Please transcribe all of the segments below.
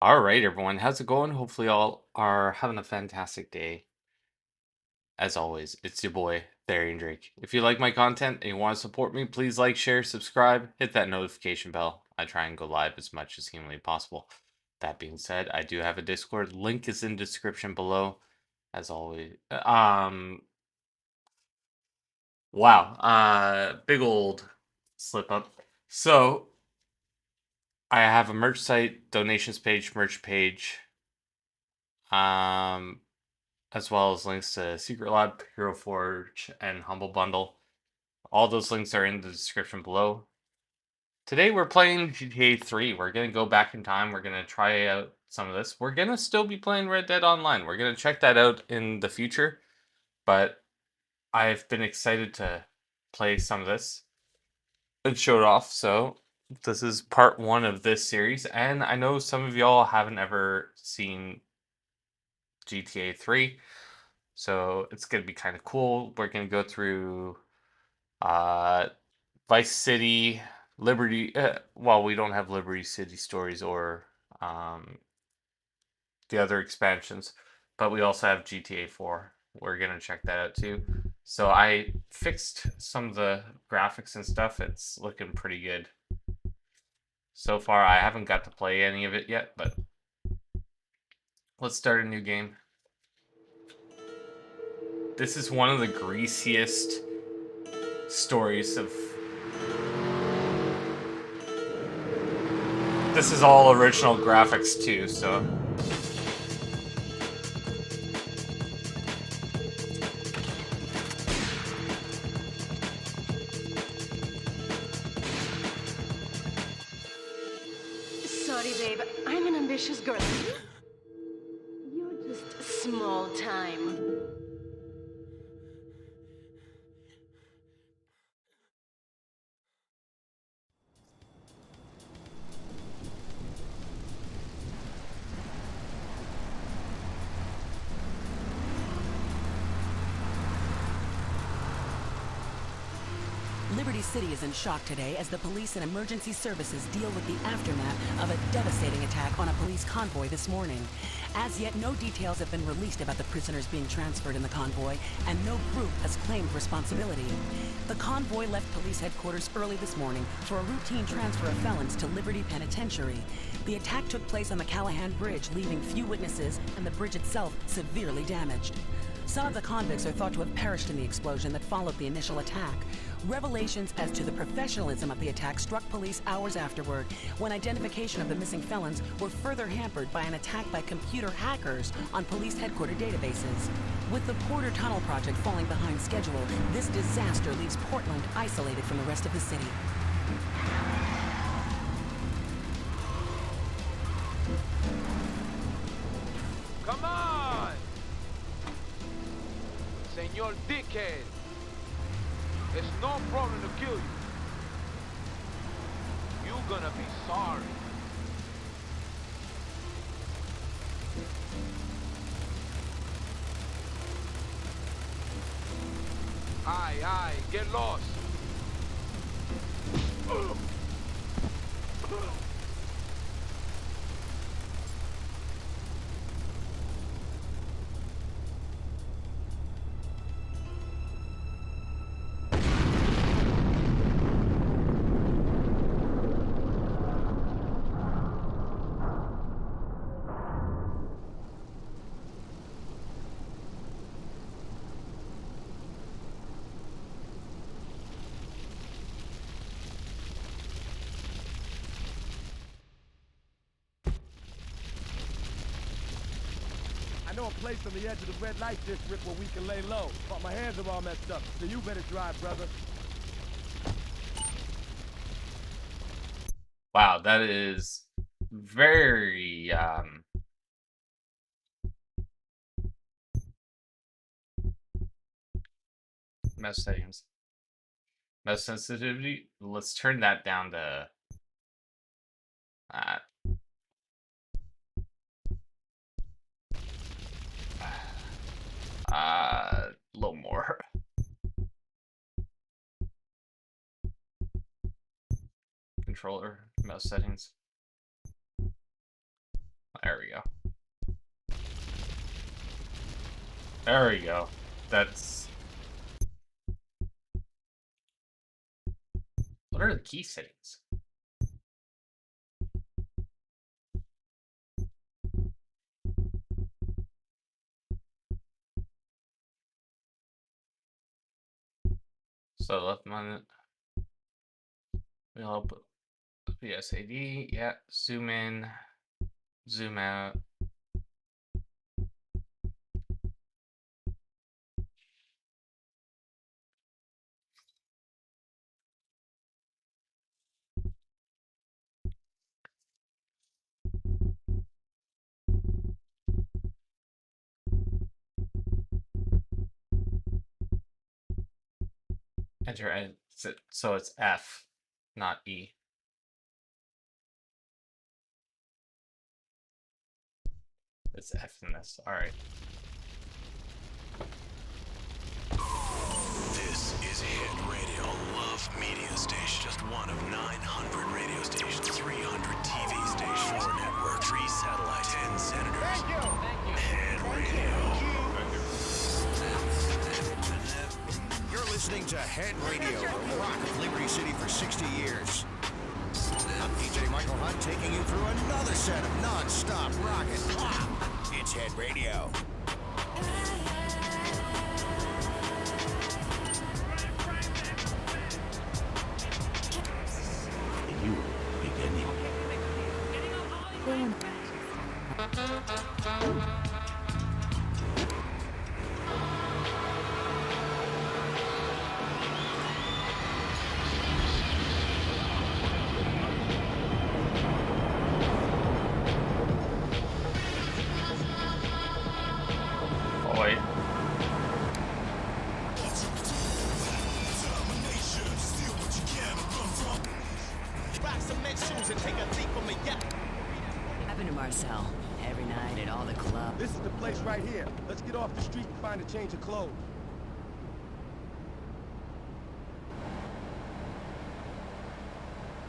All right, everyone. How's it going? Hopefully, all are having a fantastic day. As always, it's your boy, Therian Drake. If you like my content and you want to support me, please like, share, subscribe, hit that notification bell. I try and go live as much as humanly possible. That being said, I do have a Discord. Link is in description below. As always. Wow. Big old slip up. So, I have a merch site, donations page, merch page. Um, as well as links to Secret Lab, Hero Forge, and Humble Bundle. All those links are in the description below. Today we're playing GTA 3. We're going to go back in time. We're going to try out some of this. We're going to still be playing Red Dead Online. We're going to check that out in the future. But I've been excited to play some of this and show it off. So this is part 1 of this series. And I know some of y'all haven't ever seen GTA 3. So it's going to be kind of cool. We're going to go through Vice City, Liberty. Well, we don't have Liberty City Stories or the other expansions, but we also have GTA 4. We're going to check that out too. So I fixed some of the graphics and stuff. It's looking pretty good. So far, I haven't got to play any of it yet, but let's start a new game. This is one of the greasiest stories of... This is all original graphics too, so... Sorry, babe. I'm an ambitious girl. You're just small time. Liberty City is in shock today as the police and emergency services deal with the aftermath of a devastating attack on a police convoy this morning. As yet, no details have been released about the prisoners being transferred in the convoy, and no group has claimed responsibility. The convoy left police headquarters early this morning for a routine transfer of felons to Liberty Penitentiary. The attack took place on the Callahan Bridge, leaving few witnesses and the bridge itself severely damaged. Some of the convicts are thought to have perished in the explosion that followed the initial attack. Revelations as to the professionalism of the attack struck police hours afterward, when identification of the missing felons were further hampered by an attack by computer hackers on police headquarters databases. With the Porter Tunnel project falling behind schedule, this disaster leaves Portland isolated from the rest of the city. Come on! Senor Dickhead! It's no problem to kill you. You gonna be sorry. Aye, get lost. I know a place on the edge of the red light district where we can lay low, but my hands are all messed up, so you better drive, brother. Wow, that is very mouse settings. Mouse sensitivity. Let's turn that down to uh, a little more. Controller mouse settings. There we go. There we go. That's... What are the key settings? So left one. We'll put PSAD. Yeah. Zoom in. Zoom out. Enter and so it's F, not E. It's F in this. All right. This is Hit Radio Love Media Station. Just one of 900 radio stations, 300 TV stations, 4 networks, 3 satellites, 10 senators. Thank you. Hit Radio. You're listening to Head Radio, the rock of Liberty City for 60 years. I'm DJ Michael Hunt taking you through another set of non-stop rock and pop. It's Head Radio. You beginning. Oh wait. I've been to Marcel every night at all the clubs. This is the place right here. Let's get off the street and find a change of clothes.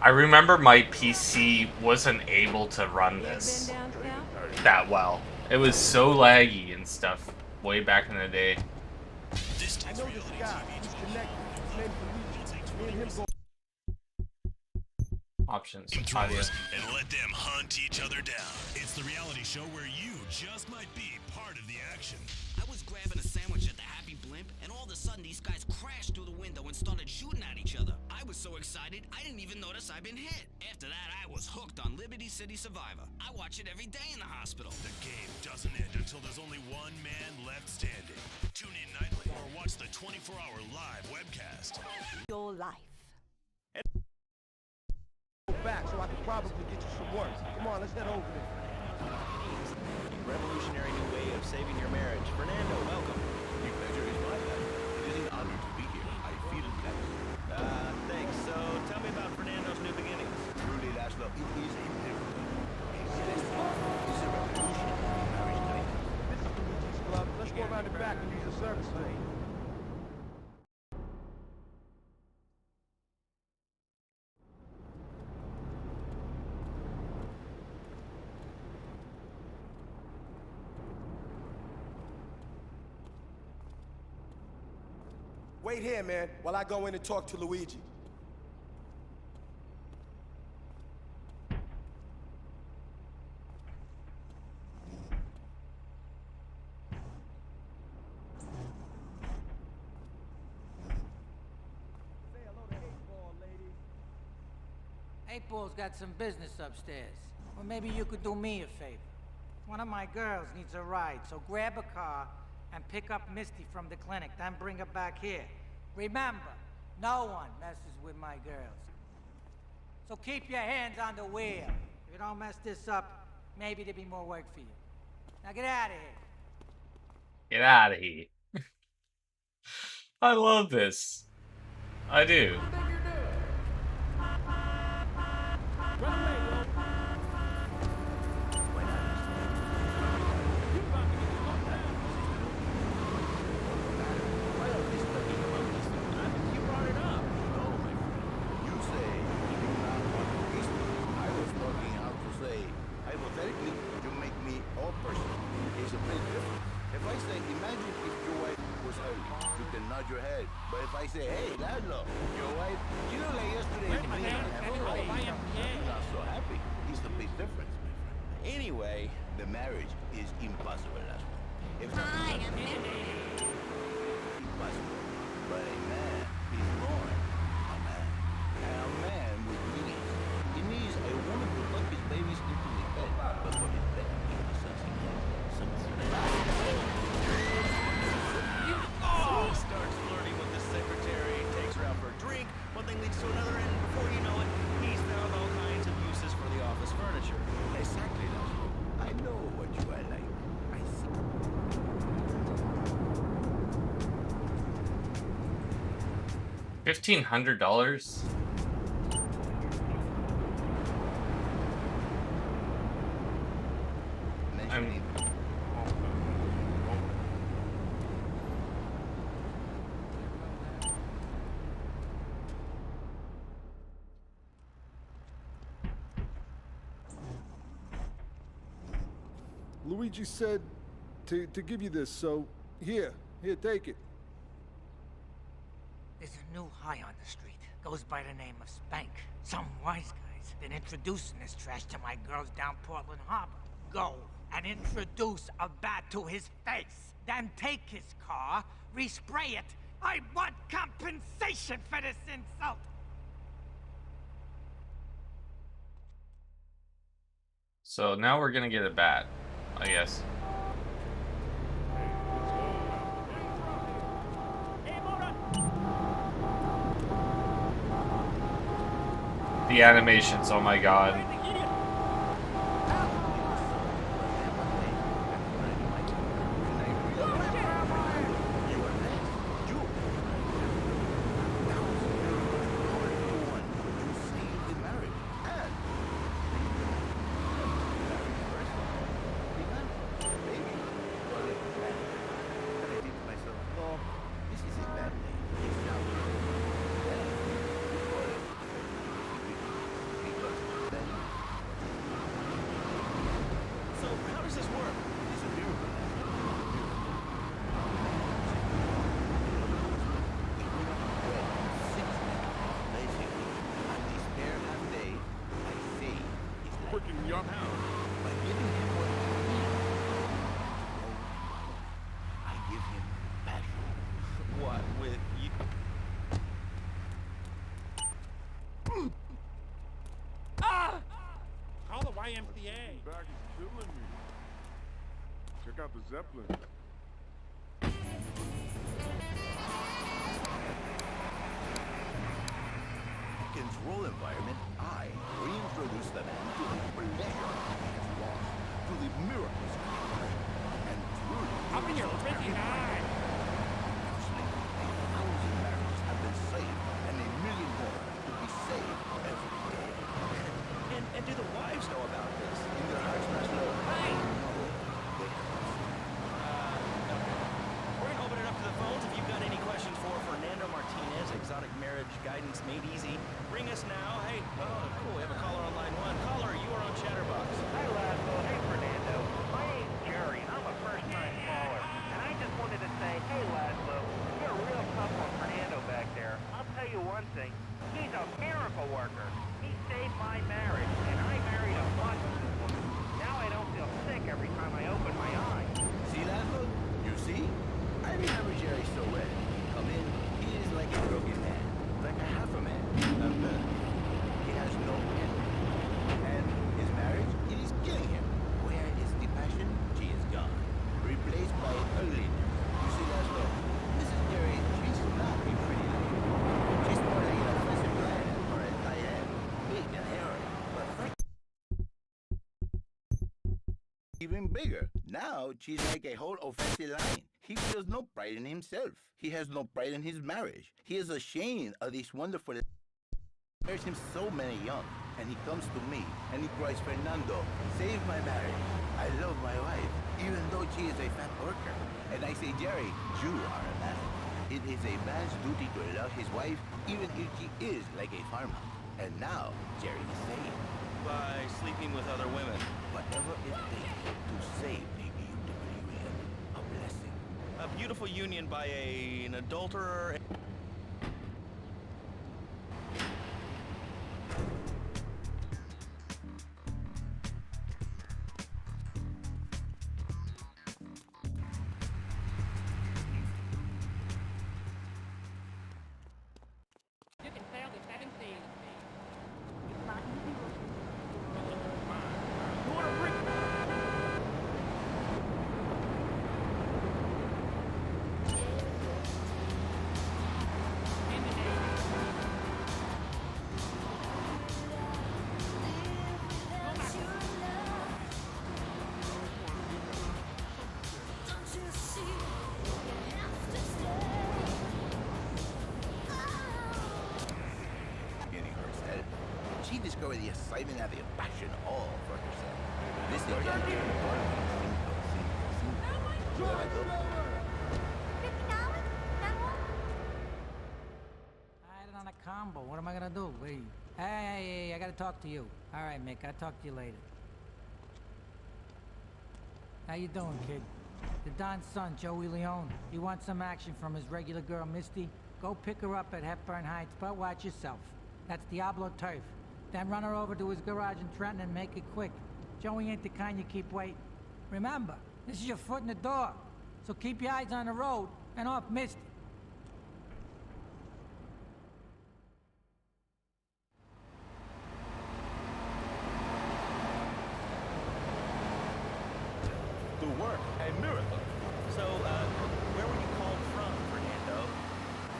I remember my PC wasn't able to run this that well. It was so laggy and stuff way back in the day. I know this guy. He's connected. His name's Luigi. Me and him go. Options. Through Audio. us and let them hunt each other down. It's the reality show where you just might be part of the action. I was grabbing a sandwich at the Happy Blimp, and all of a sudden these guys crashed through the window and started shooting at each other. I was so excited, I didn't even notice I'd been hit. After that, I was hooked on Liberty City Survivor. I watch it every day in the hospital. The game doesn't end until there's only one man left standing. Tune in nightly or watch the 24-hour live webcast. Your life. Go back so I can probably get you some work. Come on, let's head over there. Revolutionary new way of saving your marriage. Fernando, welcome. The pleasure is mine. It is an honor to be here. I feel blessed. Thanks. So tell me about Fernando's new beginnings. Truly, Laszlo, it is a miracle. A celestial is a revolution in marriage life. This is Luigi's club. Let's go around the back and use the service lane. Wait here, man, while I go in and talk to Luigi. Say hello to 8-Ball, lady. 8-Ball's got some business upstairs. Or maybe you could do me a favor. One of my girls needs a ride, so grab a car and pick up Misty from the clinic, then bring her back here. Remember, no one messes with my girls. So keep your hands on the wheel. If you don't mess this up, maybe there'll be more work for you. Now get out of here. Get out of here. I love this. I do. Hypothetically, you may nod your head. But if I say, hey, Laszlo, your wife, you know, like yesterday, I'm not so happy. It's the big difference, my friend. Anyway, The marriage is impossible, Laszlo. If Hi, I'm impossible. But a man is born a man. And a man with needs. He needs a woman to tuck his babies into the bed. But for his bed, he needs something else. Something he starts flirting with the secretary, takes her out for a drink. One thing leads to another, and before you know it, he's found all kinds of uses for the office furniture. Exactly, Laszlo. I know what you are like. I see. $1,500. Luigi said to give you this, so here, take it. There's a new high on the street. Goes by the name of Spank. Some wise guy's been introducing this trash to my girls down Portland Harbor. Go and introduce a bat to his face. Then take his car, respray it. I want compensation for this insult. So now we're gonna get a bat, I guess. The animations, oh my god. YMCA. Back is killing me. Check out the Zeppelin. Control environment, I reintroduce the man to the pleasure he has lost, to the miracles of life, and truly... Up in your freaking eye! A 1,000 marriages have been saved, and 1 million more to be saved every day. And do the wives know about this? In their hearts, Laszlo, Hey! no, they Okay. We're gonna open it up to the phones. If you've got any questions for Fernando Martinez, Exotic Marriage Guidance Made Easy, ring us now. Hey, oh, cool, we have a caller on line 1. Caller, you are on Chatterbox. Hi, Laszlo. Hey, Fernando. My name's Jerry. I'm a first-time caller. And I just wanted to say, hey, Laszlo, you're real tough on Fernando back there. I'll tell you one thing. He's a miracle worker. He saved my marriage, and I married a Washington woman. Now I don't feel sick every time I open my eyes. See, Laszlo? You see? I remember Jerry so well. Come in, he is like a broken man, like a half a man, a bird. He has no end. And his marriage, it is killing him. Where is the passion? She is gone. Replaced by ugliness. You see, Laszlo, Mrs. Jerry, she's not a pretty lady. She's more like an offensive lion or a Diane. Big and hairy, but even bigger. Now, she's like a whole offensive lion. He feels no pride in himself. He has no pride in his marriage. He is ashamed of this wonderful... There's him so many young, and he comes to me, and he cries, Fernando, save my marriage. I love my wife, even though she is a fat worker. And I say, Jerry, you are a man. It is a man's duty to love his wife, even if she is like a farmer. And now, Jerry is saved. By sleeping with other women. Whatever it takes to save a beautiful woman. A blessing. A A beautiful union by an adulterer. You can tell the 17. Getting herself. She discovered the excitement of the passion all for herself. Listen, I had it on a combo. What am I gonna do? Wait. Hey, I gotta talk to you. All right, Mick, I'll talk to you later. How you doing, kid? The Don's son, Joey Leone. You want some action from his regular girl, Misty? Go pick her up at Hepburn Heights, but watch yourself. That's Diablo Turf. Then run her over to his garage in Trenton and make it quick. Joey ain't the kind you keep waiting. Remember, this is your foot in the door. So keep your eyes on the road and off Misty. To work. A miracle. So, where were you called from, Fernando?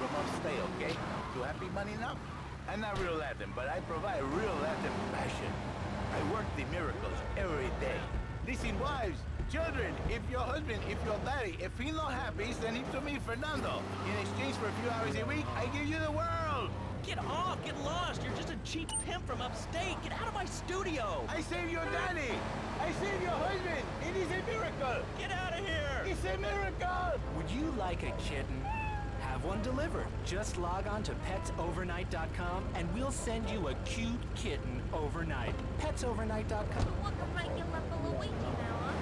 from upstate, okay? You happy money now? I'm not real Latin, but I provide real Latin passion. I work the miracles every day. Listen, wives, children, if your husband, if your daddy, if he's not happy, send him to me, Fernando. In exchange for a few hours a week, I give you the world. Get off! Get lost! You're just a cheap pimp from upstate! Get out of my studio! I saved your daddy! I saved your husband! It is a miracle! Get out of here! It's a miracle! Would you like a kitten? Have one delivered. Just log on to petsovernight.com and we'll send you a cute kitten overnight. Petsovernight.com. What a regular Luigi now, huh?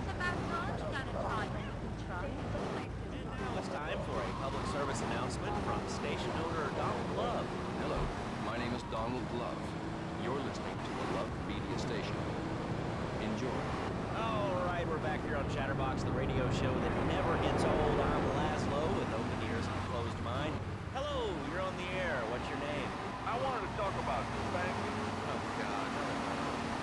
It's about time you got a time control. And now it's time for a public service announcement from station owner Donald Love. Hello, my name is Donald Love. You're listening to the Love Media Station. Enjoy. Alright, we're back here on Chatterbox, the radio show that never gets old. I'm Laszlo with open ears and a closed mind. Hello, you're on the air. What's your name? I wanted to talk about spanking. Oh, God.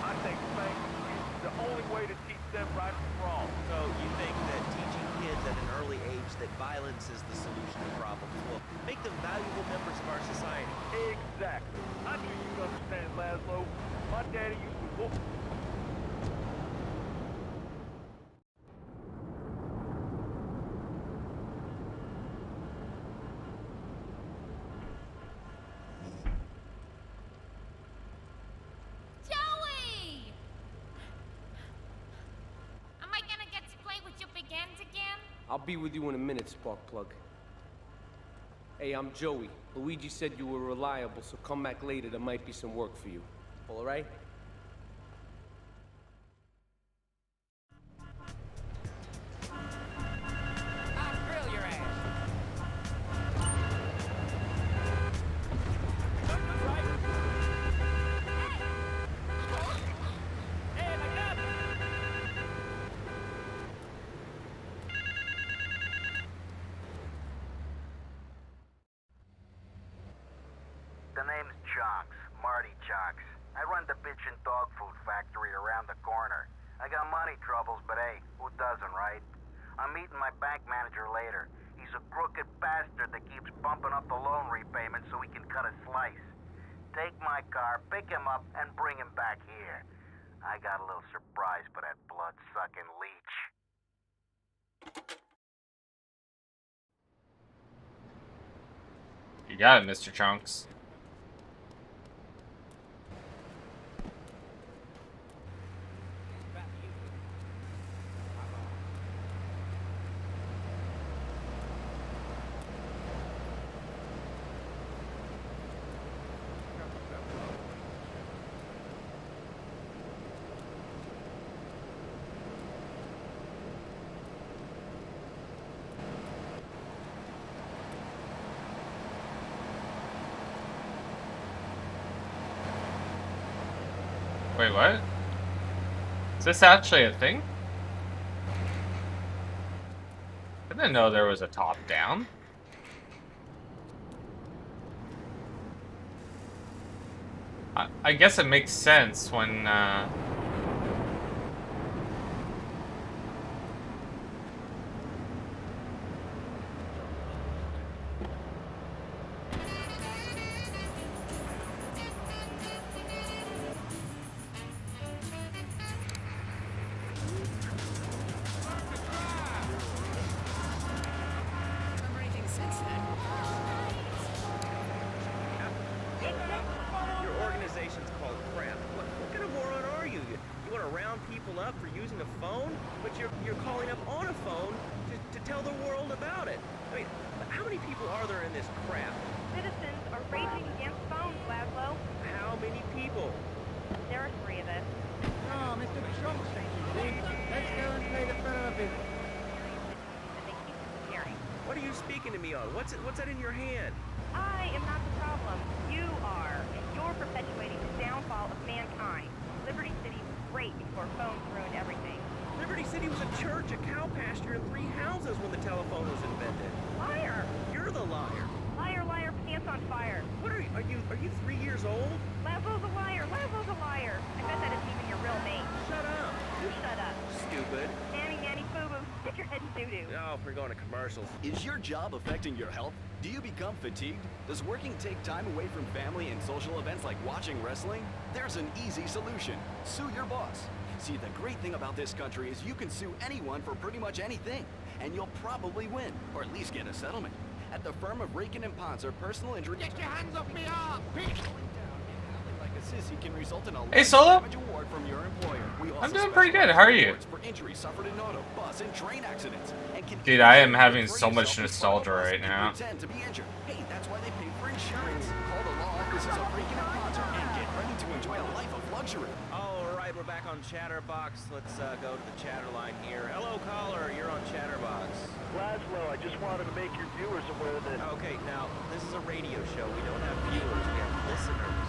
I think spanking is the only way to teach them right from wrong. So you think that teaching kids at an early age that violence is the solution to problems will make them valuable members of our society? Exactly. I knew you'd understand, Laszlo. My daddy used to whoop. Joey! Am I gonna get to play with your big ends again? I'll be with you in a minute, Sparkplug. Hey, I'm Joey. Luigi said you were reliable, so come back later. There might be some work for you. All right? I'll grill your ass. Hey, my God! The name's Chonks, Marty Chonks. I run the bitchin' dog food factory around the corner. I got money troubles, but hey, who doesn't, right? I'm meeting my bank manager later. He's a crooked bastard that keeps bumping up the loan repayment so he can cut a slice. Take my car, pick him up, and bring him back here. I got a little surprise for that blood-sucking leech. You got it, Mr. Chunks. Wait, what? Is this actually a thing? I didn't know there was a top down. I guess it makes sense when Your organization's called crap. What kind of moron are you? You want to round people up for using a phone, but you're calling up on a phone to tell the world about it. I mean, how many people are there in this crap? Citizens are raging against phones, Laszlo. How many people? There are 3 of us. Oh, Mr. Trump sent you, see? Let's go and play the front of a visit. What are you speaking to me on? What's that in your hand? I am not the problem. You are, and you're perpetuating the downfall of mankind. Liberty City was great before phones ruined everything. Liberty City was a church, a cow pasture, and 3 houses when the telephone was invented. Liar! You're the liar. Liar, liar, pants on fire. What are you 3 years old? Laszlo's a liar. Laszlo's a liar. I bet that isn't even your real name. Shut up. You shut up. Stupid. Nanny, nanny, boo-boo. Stick your head in doo-doo. Oh, we're going to commercials. Is your job affecting your health? Do you become fatigued? Does working take time away from family and social events like watching wrestling? There's an easy solution. Sue your boss. See, the great thing about this country is you can sue anyone for pretty much anything, and you'll probably win, or at least get a settlement. At the firm of Rakin & Ponzer, personal injury... Get your hands off me up! Like a sissy can result in a Hey, Solo? damage award from your employer. We also I'm doing pretty good. How are you? for injuries suffered in auto, bus, and train accidents. And can Dude, I am having so much nostalgia right now. pretend to be injured. Hey, that's why they pay for insurance. Call the law offices of Rakin & Ponzer and get ready to enjoy a life of luxury. All right, we're back on Chatterbox. Let's go to the chatter line here. Hello, caller. You're on Chatterbox. Laszlo, I just wanted to make your viewers aware that... Okay, now, this is a radio show. We don't have viewers. We have listeners.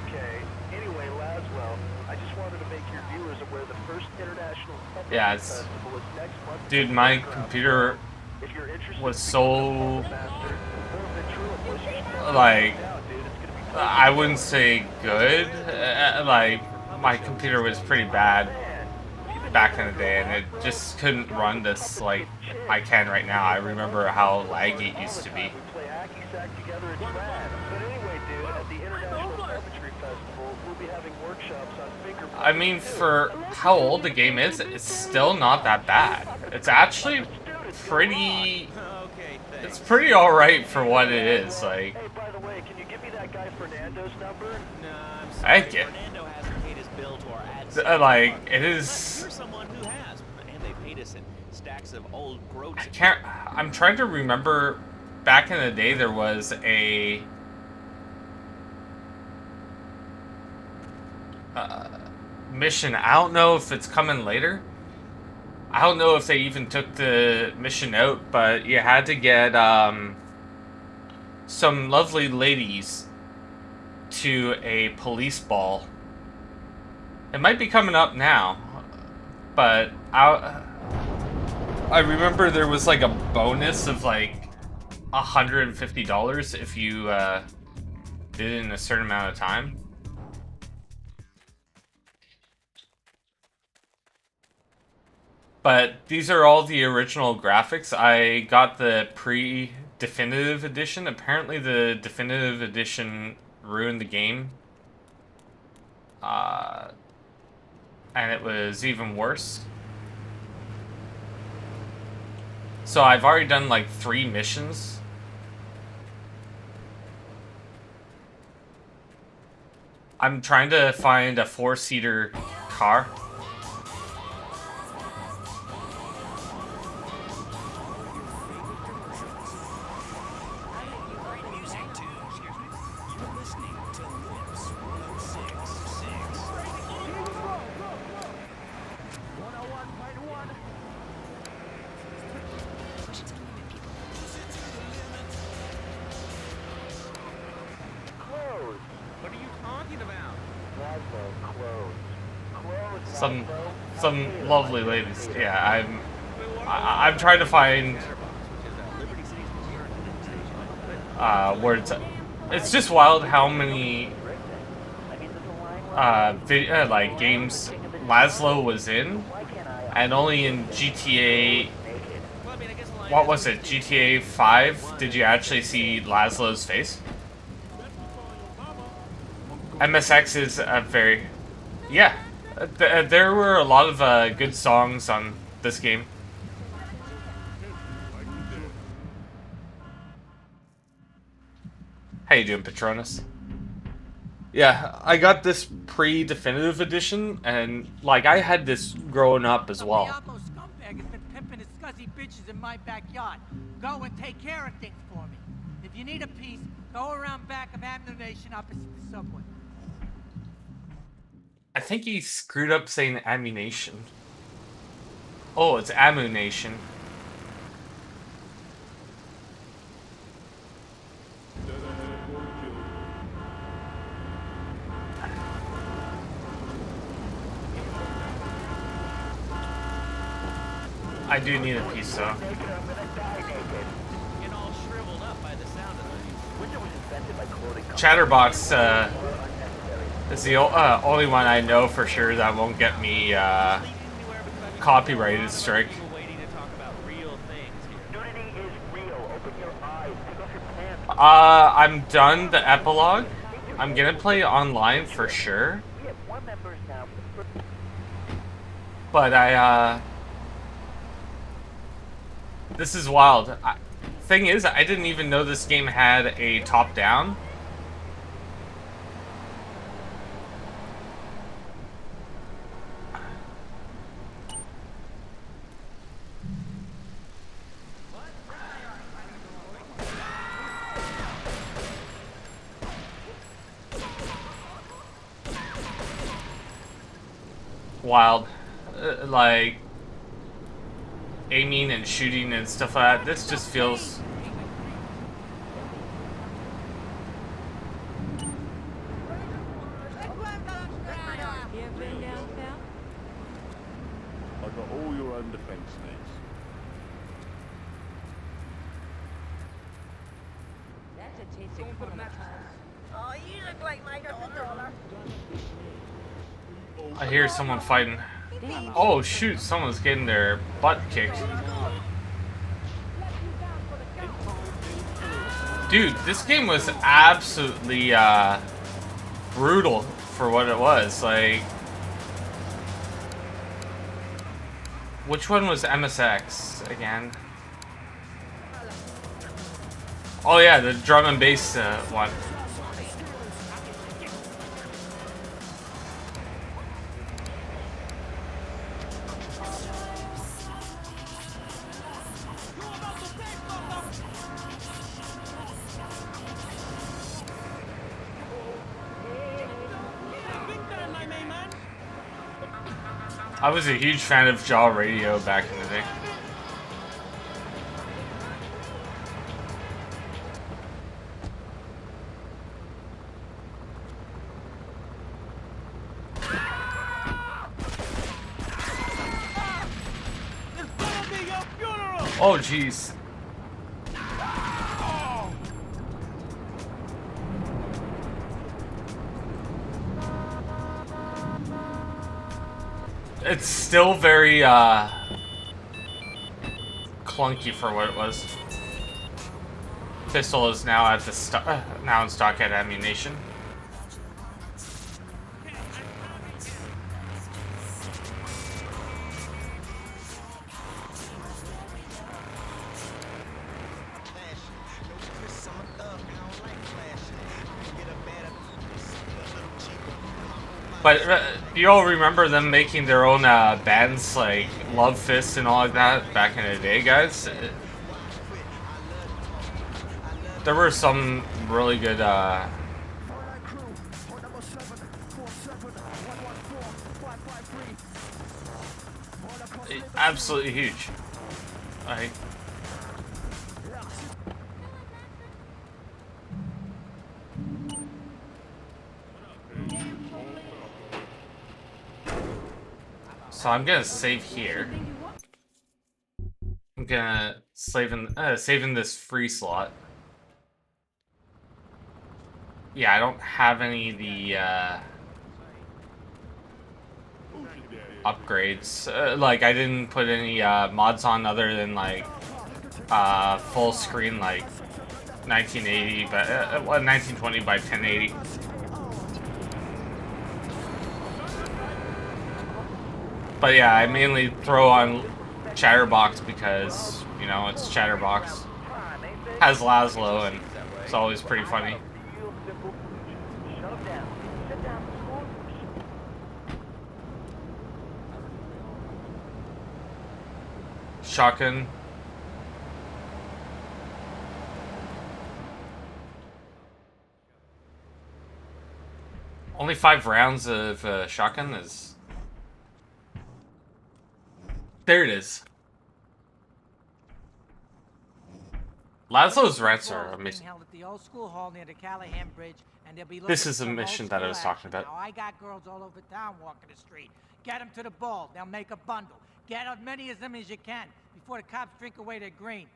Okay. Anyway, Laszlo, I just wanted to make your viewers aware the first International Puppetry Yeah, it's... Festival is next month. Dude, my computer If you're interested was so... like... I wouldn't say good. Like, my computer was pretty bad back in the day, and it just couldn't run this like I can right now. I remember how laggy it used to be. I mean, for how old the game is, it's still not that bad. It's actually pretty... It's pretty alright for what it is, like... Hey, by the way, can you give me that guy Fernando's number? No, I'm sorry. Thank you. Fernando hasn't paid his bill to our ad Like, it is... You're someone who has, and they paid us in stacks of old groats. I'm trying to remember, back in the day there was a... mission. I don't know if it's coming later. I don't know if they even took the mission out, but you had to get some lovely ladies to a police ball. It might be coming up now, but I remember there was like a bonus of like $150 if you did it in a certain amount of time. But these are all the original graphics. I got the pre-definitive edition. Apparently the definitive edition ruined the game. And it was even worse. So I've already done like 3 missions. I'm trying to find a 4-seater car. What are you talking about? Laszlo, Some lovely ladies. Yeah, I'm trying to find words. It's just wild how many like games Laszlo was in, and only in GTA. What was it? GTA 5? Did you actually see Laszlo's face? MSX is a very, yeah. There were a lot of good songs on this game. How you doing, Patronus? Yeah, I got this pre-definitive edition, and like I had this growing up as well. Diablo scumbag has been pimping his scuzzy bitches in my backyard. Go and take care of things for me. If you need a piece, go around back of Ammunition opposite the subway. I think he screwed up saying ammunition. Oh, it's ammunition. I do need a piece though. Chatterbox is the only one I know for sure that won't get me copyrighted strike. I'm done the epilogue. I'm gonna play online for sure. But this is wild. Thing is, I didn't even know this game had a top-down. Wild. Like aiming and shooting and stuff like that. This just feels... I got all your own defense needs. That's a tasty Oh, you look like my daughter. I hear someone fighting. Oh shoot, someone's getting their butt kicked. Dude, this game was absolutely brutal for what it was. Like, which one was MSX again? Oh yeah, the drum and bass one. I was a huge fan of Jaw Radio back in the day. Oh jeez. It's still very clunky for what it was. Pistol is now at the now in stock at Ammunition. But do you all remember them making their own bands like Love Fist and all like that back in the day, guys? There were some really good absolutely huge. Like, So I'm gonna save here. I'm gonna save in this free slot. Yeah, I don't have any of the upgrades. Like I didn't put any mods on other than like full screen like 1980 but 1920 by 1080. But yeah, I mainly throw on Chatterbox because, you know, it's Chatterbox. Has Laszlo and it's always pretty funny. Shotgun. Only 5 rounds of shotgun is... There it is. Laszlo's rents are amazing. This is the mission that I was talking about. Now I got girls all over town walking the street. Get them to the ball. They'll make a bundle. Get as many of them as you can before the cops drink away their green.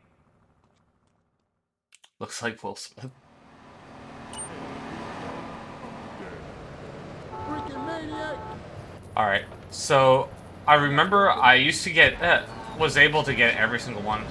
Looks like Will Smith. Alright, so I remember I used to get, was able to get every single one.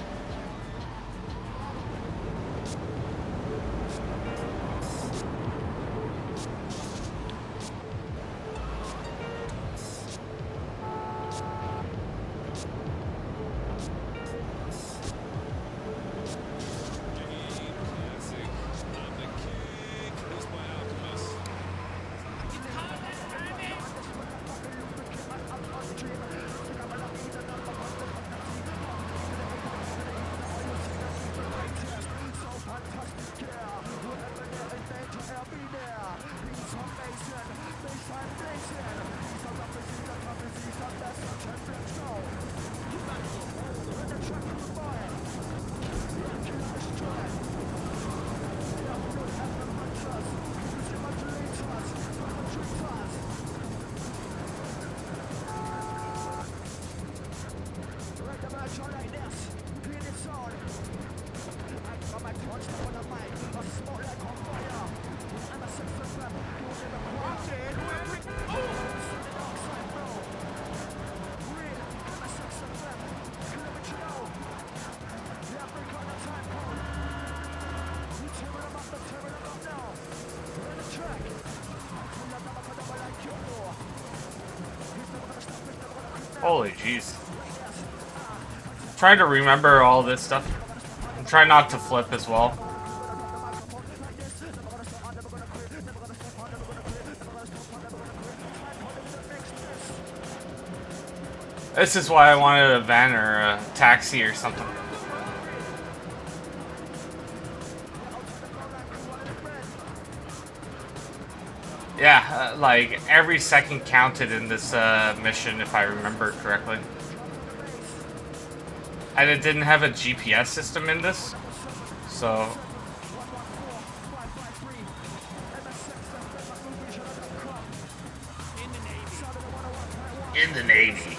Holy jeez. Trying to remember all this stuff. And try not to flip as well. This is why I wanted a van or a taxi or something. Yeah, like every second counted in this mission, if I remember correctly. And it didn't have a GPS system in this, so... In the Navy.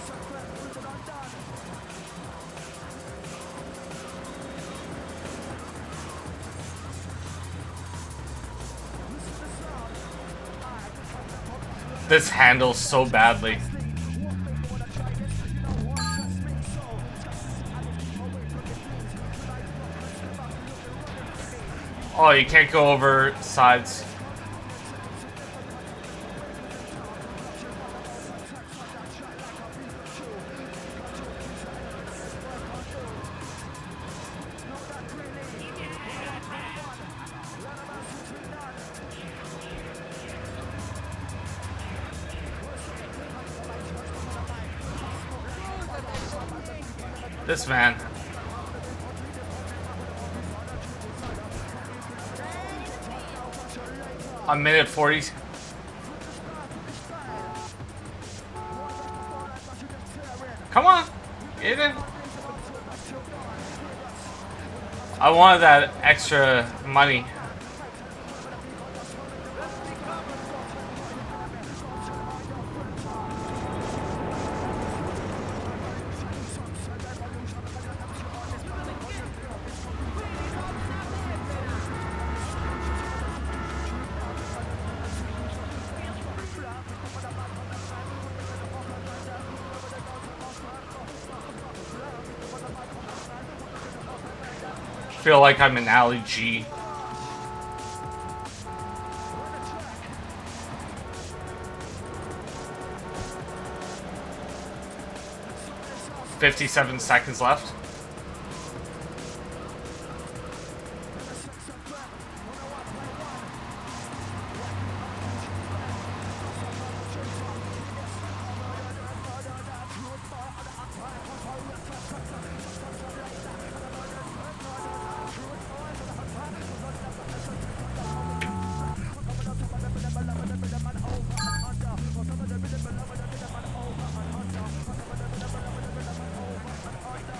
This handles so badly. Oh, you can't go over sides. This man. A minute 40. Come on, get in. I wanted that extra money. feel like I'm in Ali G. "57 seconds left."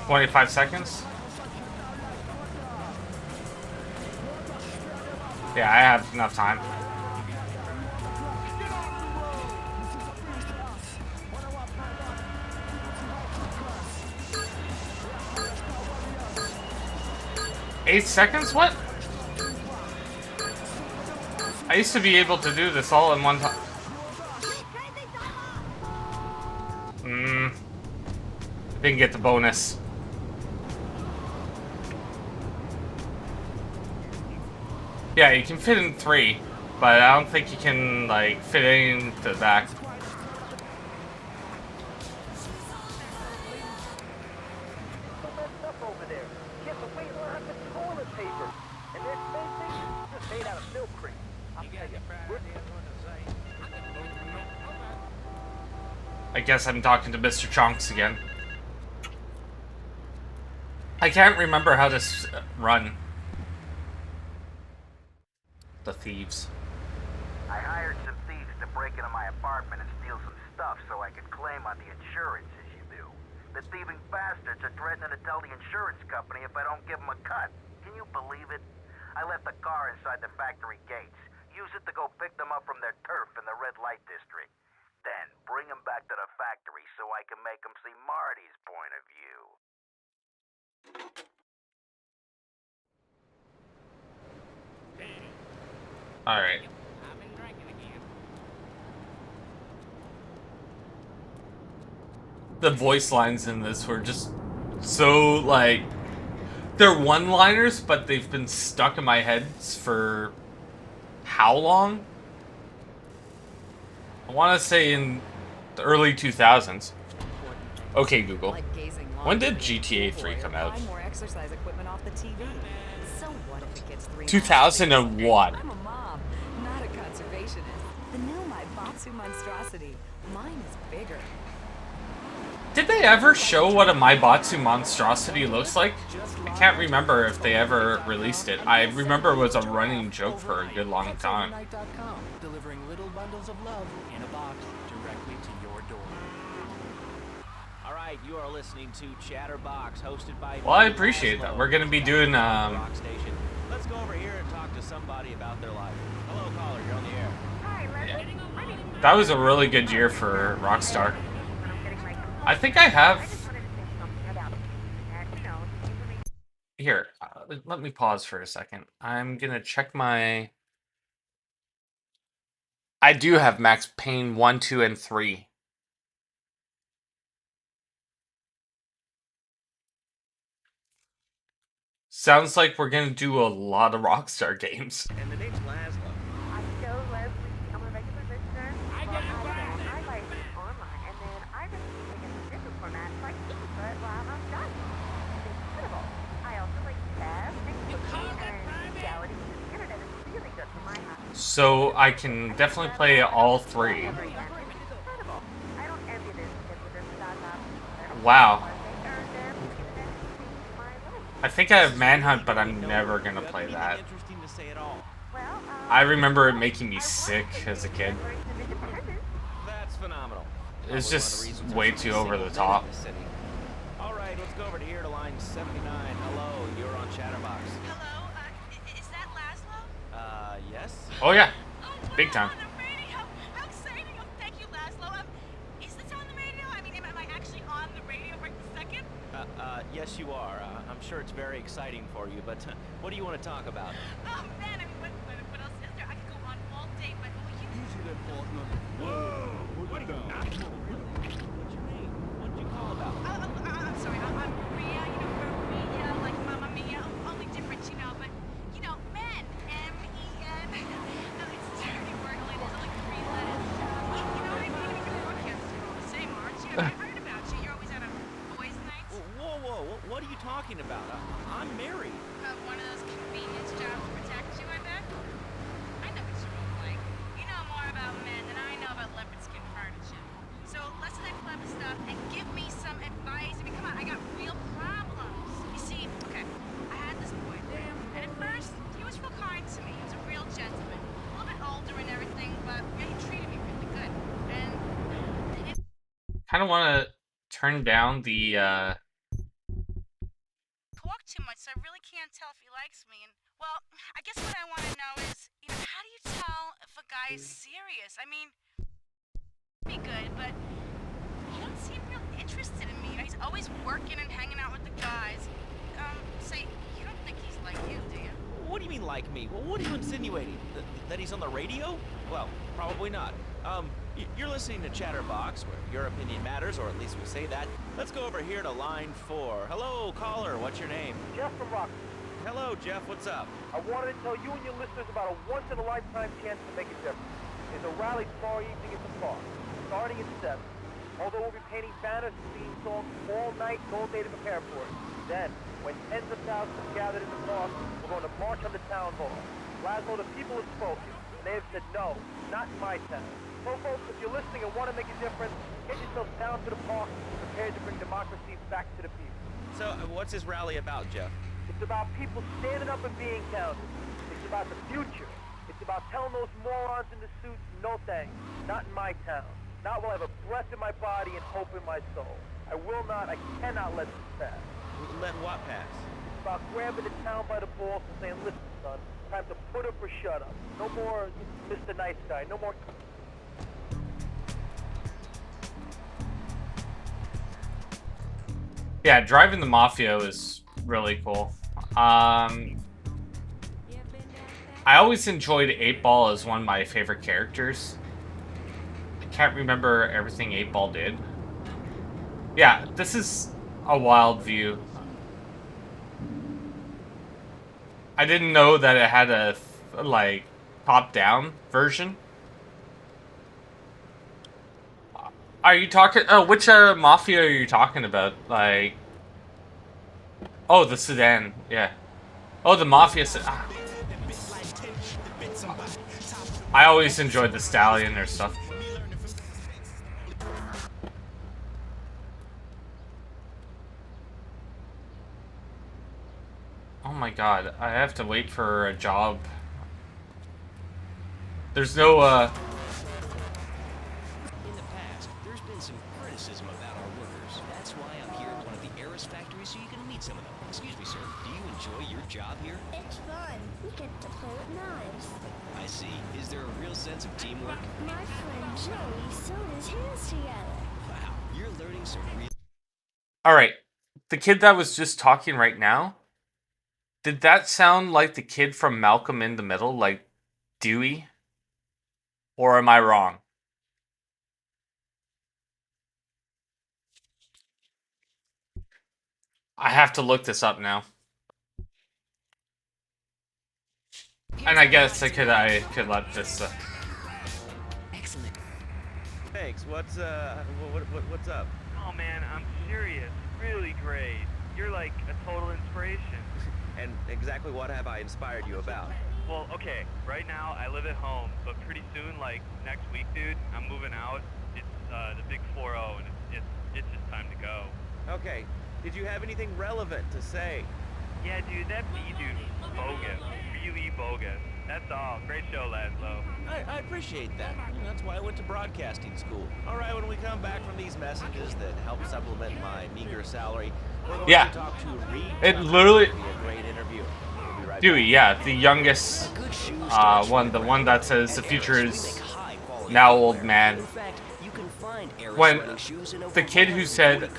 "25 seconds." Yeah, I have enough time. "8 seconds? What? I used to be able to do this all in one time. Didn't get the bonus. Yeah, you can fit in 3, but I don't think you can, like, fit into the back. I guess I'm talking to Mr. Chonks again. I can't remember how to run. The thieves. I hired some thieves to break into my apartment and steal some stuff so I could claim on the insurance as you do. The thieving bastards are threatening to tell the insurance company if I don't give them a cut. Can you believe it? I left the car inside the factory gates. Use it to go pick them up from their turf in the red light district. Then bring them back to the factory so I can make them see Marty's point of view. Alright. The voice lines in this were just so, like, they're one-liners, but they've been stuck in my head for how long? I want to say in the early 2000s. Okay, Google. When did GTA 3 come out? 2001. I'm a mob, not a conservationist. The new Maibatsu monstrosity. Mine is bigger. Did they ever show what a Maibatsu monstrosity looks like? I can't remember if they ever released it. I remember it was a running joke for a good long time. Delivering little bundles of love in a box directly to your door. All right, you are listening to Chatterbox, hosted by. Well, I appreciate that. We're gonna be doing Rock Station. Let's go over here and talk to somebody about their life. Hello, caller. You're on the air. That was a really good year for Rockstar. I think I have. Here, let me pause for a second. I'm gonna check my. I do have Max Payne 1, 2, and 3. Sounds like we're gonna do a lot of Rockstar games. And the name's Laszlo. I'm Joe Leslie. I'm a regular listener. I like online, and then I recently taken a different format so I can keep it while I'm done. It's incredible. I also like tabs and cooking and reality. The internet is really good for my eyes. So I can definitely play all 3. Wow. I think I have Manhunt, but I'm never gonna play that. I remember it making me sick as a kid. That's phenomenal. It's just way too over the top. All right, let's go over to here to line 79. Hello, you're on Chatterbox. Hello, is that Laszlo? Yes. Oh yeah, big time. How exciting! Oh, thank you, Laszlo. Is this on the radio? I mean, am I actually on the radio right this second? Yes, you are. I'm sure it's very exciting for you, but what do you want to talk about? Oh man, I mean, what else is there? I could go on all day, but you. Easy there, partner. Whoa! Put it down. What's your name? What did you call about? I'm sorry. I'm Maria. You know, Maria, like Mamma Mia, only different. I heard about you. You're always out on boys' nights. Whoa, what are you talking about? I'm married. One of those convenience jobs to protect you, I bet? I know what you look like. You know more about men than I know about leopard skin furniture. So listen to that clever stuff and give me some advice. I mean, come on, I got real problems. You see, okay, I had this boyfriend, and at first, he was real kind to me. He was a real gentleman. A little bit older and everything, but he treated me really good. And Kind of want to turn down the talk too much, so I really can't tell if he likes me. And well, I guess what I want to know is, how do you tell if a guy is serious? I mean, be good, but he don't seem real interested in me. He's always working and hanging out with the guys. Say, you don't think he's like you, do you? What do you mean like me? Well, what are you insinuating? That he's on the radio? Well, probably not. You're listening to Chatterbox, where your opinion matters, or at least we say that. Let's go over here to line 4. Hello, caller. What's your name? Jeff from Rock. Hello, Jeff. What's up? I wanted to tell you and your listeners about a once-in-a-lifetime chance to make a difference. There's a rally tomorrow evening at the park, starting at 7. Although we'll be painting banners and singing songs all night and all day to prepare for it. Then, when tens of thousands are gathered in the park, we're going to march on the town hall. Laszlo, the people have spoken, and they have said no, not in my town. So folks, if you're listening and want to make a difference, get yourself down to the park and prepared to bring democracy back to the people. So, what's this rally about, Jeff? It's about people standing up and being counted. It's about the future. It's about telling those morons in the suits, no thanks, not in my town. Not while I have a breath in my body and hope in my soul. I will not, I cannot let this pass. Let what pass? It's about grabbing the town by the balls and saying, listen, son, time to put up or shut up. No more Mr. Nice Guy, no more... Yeah, driving the Mafia is really cool. I always enjoyed 8-Ball as one of my favorite characters. I can't remember everything 8-Ball did. Yeah, this is a wild view. I didn't know that it had a, like, top-down version. Are you talking... Oh, which Mafia are you talking about? Like... Oh, the sedan. Yeah. Oh, the Mafia sedan. I always enjoyed the Stallion or stuff. Oh my god, I have to wait for a job. There's no, In the past, there's been some criticism about our workers. That's why I'm here at one of the Eris factories so you can meet some of them. Excuse me, sir. Do you enjoy your job here? It's fun. We get to play with knives. I see. Is there a real sense of teamwork? My friend Joey sewed his hands together. Wow, you're learning some real... Alright, the kid that was just talking right now, did that sound like the kid from Malcolm in the Middle, like Dewey? Or am I wrong? I have to look this up now. And I guess I could let this. Excellent. Thanks. What's what's up? Oh man, I'm serious. Really great. You're like a total inspiration. And exactly what have I inspired you about? Well, okay, right now I live at home, but pretty soon, like next week, dude, I'm moving out. It's the big 4-0, and it's just time to go. Okay, did you have anything relevant to say? Yeah, dude, that B dude was bogus. Really bogus. That's all. Great show, Laszlo. I appreciate that. That's why I went to broadcasting school. All right, when we come back from these messages that help supplement my meager salary, we're going Yeah. to talk to Reed. It literally... It'll be a great interview. We'll be right Dewey, back. yeah, the youngest one, the one that says the future is now old man. When the kid who said,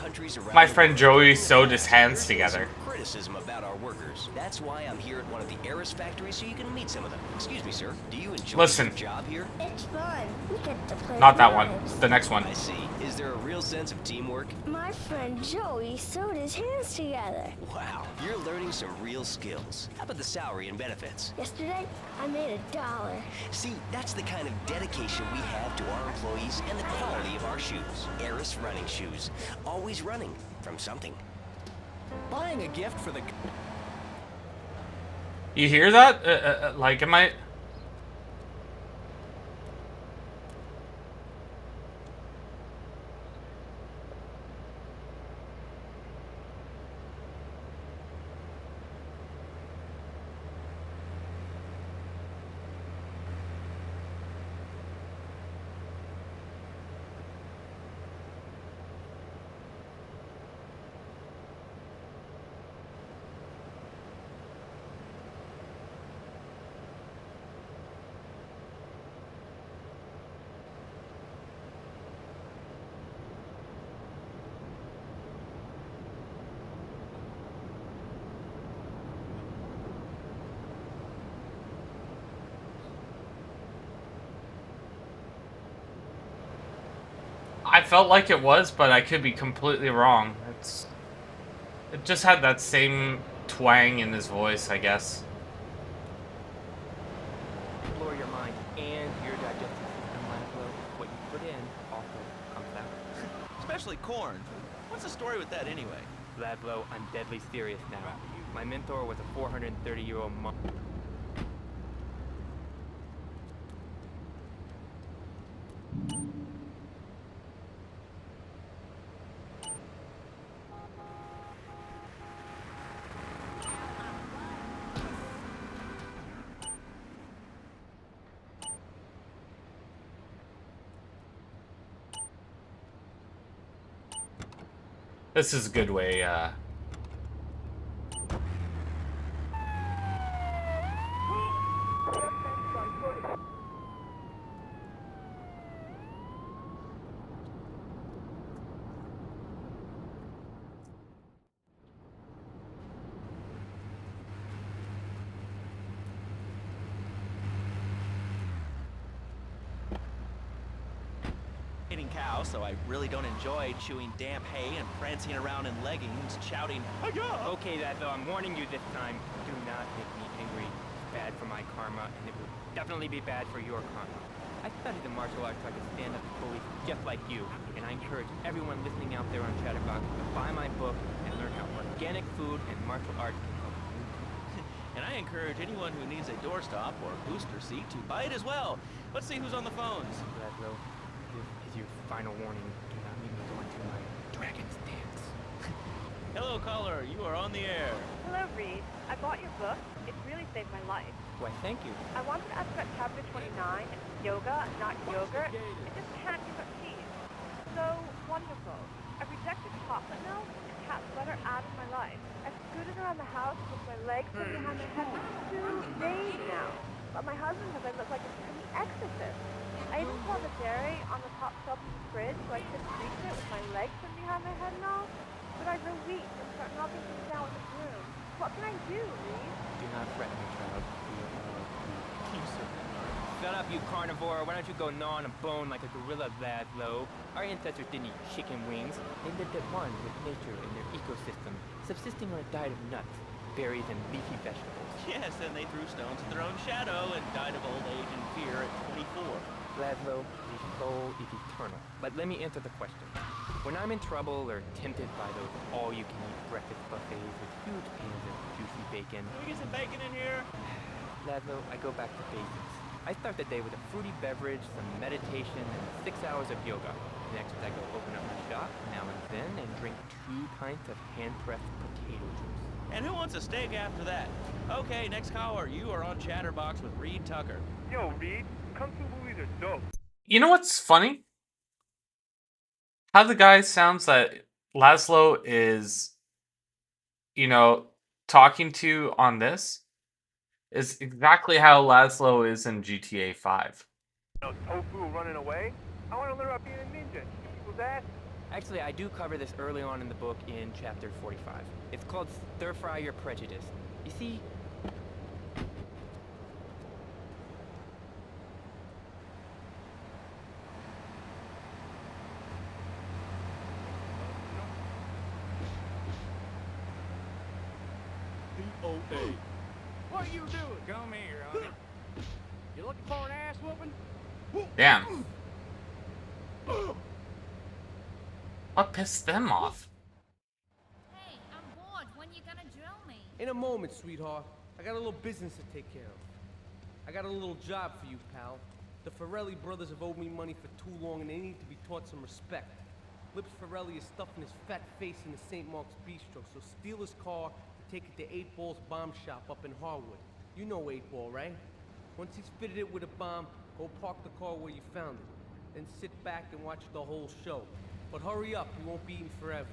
my friend Joey sewed his hands together. criticism about our workers. That's why I'm here at one of the Eris factories so you can meet some of them. Excuse me, sir. Do you enjoy Listen. your job here? It's fun. We get to play Not that one. games. The next one. I see. Is there a real sense of teamwork? My friend Joey sewed his hands together. Wow, you're learning some real skills. How about the salary and benefits? Yesterday, I made $1. See, that's the kind of dedication we have to our employees and the quality of our shoes. Eris running shoes. Always running from something. Buying a gift for the... You hear that? Like, am I... I felt like it was, but I could be completely wrong. It just had that same twang in his voice, I guess. Explore your mind and your digestive system, Laszlo. What you put in also comes out. Especially corn. What's the story with that anyway? Laszlo, I'm deadly serious now. My mentor was a 430-year-old monk. This is a good way, Cow, so I really don't enjoy chewing damp hay and prancing around in leggings, shouting, "Hi-ya!" Okay, Laszlo, I'm warning you this time. Do not make me angry. It's bad for my karma, and it will definitely be bad for your karma. I studied the martial arts so I can stand up to bullies just like you, and I encourage everyone listening out there on Chatterbox to buy my book and learn how organic food and martial arts can help you. And I encourage anyone who needs a doorstop or booster seat to buy it as well. Let's see who's on the phones. Laszlo, this is your final warning. Do not make me go into my dragon's dance. Hello, caller. You are on the air. Hello, Reed. I bought your book. It really saved my life. Why, thank you. I wanted to ask about chapter 29. It's yoga, not yogurt. It just can't give up cheese. So wonderful. I rejected chocolate milk and cat sweater out of my life. I've scooted around the house with my legs put behind my head for 2 days now. But my husband says I look like a tiny exorcist. I even saw the dairy on the top shelf of the fridge so I couldn't reach it with my legs put behind my head and all. But I grow weak and start knocking things down with a broom. What can I do, Reed? Do not threaten me, child. You shut up, you carnivore. Why don't you go gnaw on a bone like a gorilla, Laszlo? Our ancestors didn't eat chicken wings. They lived at one with nature and their ecosystem, subsisting on a diet of nuts, berries, and leafy vegetables. Yes, and they threw stones at their own shadow and died of old age and fear at 24. Laszlo, the soul is eternal. But let me answer the question. When I'm in trouble or tempted by those all-you-can-eat breakfast buffets with huge pans of juicy bacon... Can we get some bacon in here? Laszlo, I go back to basics. I start the day with a fruity beverage, some meditation, and 6 hours of yoga. Next, I go open up my shop now and then and drink 2 pints of hand-pressed potato juice. And who wants a steak after that? Okay, next caller, you are on Chatterbox with Reed Tucker. Yo, Reed, Kung Fu movies are dope. You know what's funny? How the guy sounds that Laszlo is, you know, talking to on this is exactly how Laszlo is in GTA 5. No tofu running away? I want to learn about being a ninja. Kick people's ass. Actually, I do cover this early on in the book in chapter 45. It's called Stir Fry Your Prejudice. You see, DOA. What you doing? Come here, honey. You looking for an ass whooping? Damn. What pissed them off? Hey, I'm bored. When you gonna drill me? In a moment, sweetheart. I got a little business to take care of. I got a little job for you, pal. The Ferrelli brothers have owed me money for too long, and they need to be taught some respect. Lips Ferrelli is stuffing his fat face in the St. Mark's Bistro, so steal his car and take it to 8 Ball's bomb shop up in Harwood. You know 8 Ball, right? Once he's fitted it with a bomb, go park the car where you found it. Then sit back and watch the whole show. But hurry up, you won't be eating forever.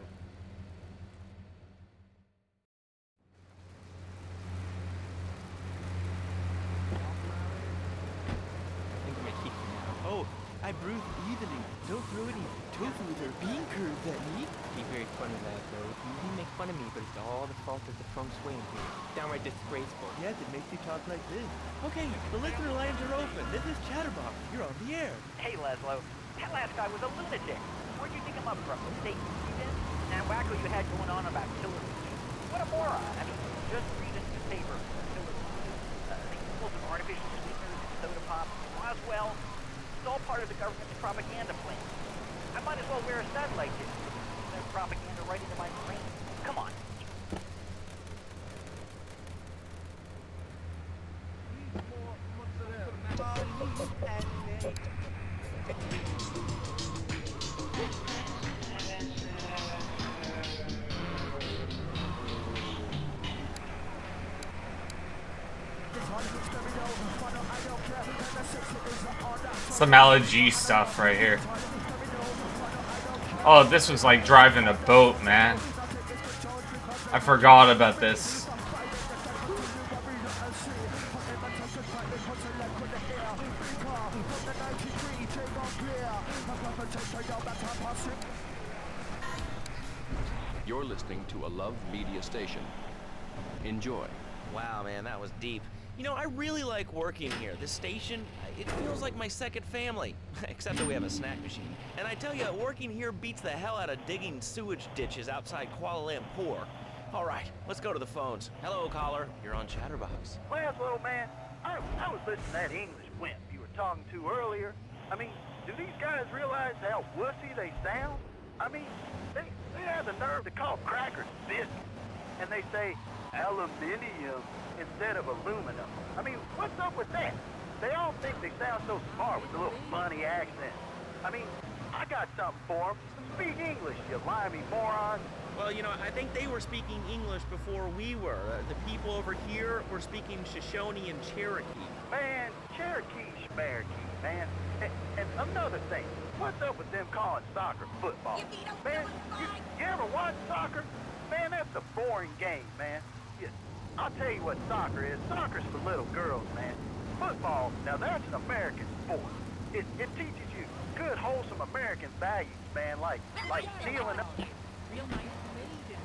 oh, I brewed evening. Don't throw any tofu or bean curds at me. Be very funny, lad, though. You make fun of me, but it's all the fault of the feng shui in here. Downright disgraceful. Yes, it makes you talk like this. Okay, the listener lines are open. This is Chatterbox. You're on the air. Hey, Laszlo. That last guy was a lunatic. Where'd you think him up from? The state you did? That wacko you had going on about killer bees. What a moron. I mean, just read in the paper. Killer bees. They pulled some artificial sweeteners and soda pop. Roswell. It's all part of the government's propaganda plan. I might as well wear a satellite dish. There's propaganda right into my brain. Come on. Some allergy stuff right here. Oh, this was like driving a boat, man. I forgot about this. You're listening to a Love Media station. Enjoy. Wow, man, that was deep. You know, I really like working here. This station, it feels like my second family. Except that we have a snack machine. And I tell you, working here beats the hell out of digging sewage ditches outside Kuala Lumpur. All right, let's go to the phones. Hello, caller. You're on Chatterbox. Laszlo, man, I was listening to that English wimp you were talking to earlier. I mean, do these guys realize how wussy they sound? I mean, they have the nerve to call crackers biscuits, and they say aluminium instead of aluminum. I mean, what's up with that? They all think they sound so smart with a little funny accent. I mean, I got something for them. Speak English, you limey morons. Well, you know, I think they were speaking English before we were. The people over here were speaking Shoshone and Cherokee. Man, Cherokee, Schmerokee, man. And another thing, what's up with them calling soccer football? Man, you ever watch soccer? Man, that's a boring game, man. I'll tell you what soccer is. Soccer's for little girls, man. Football, now that's an American sport. It teaches you good, wholesome American values, man, like stealing up. Real nice Canadian.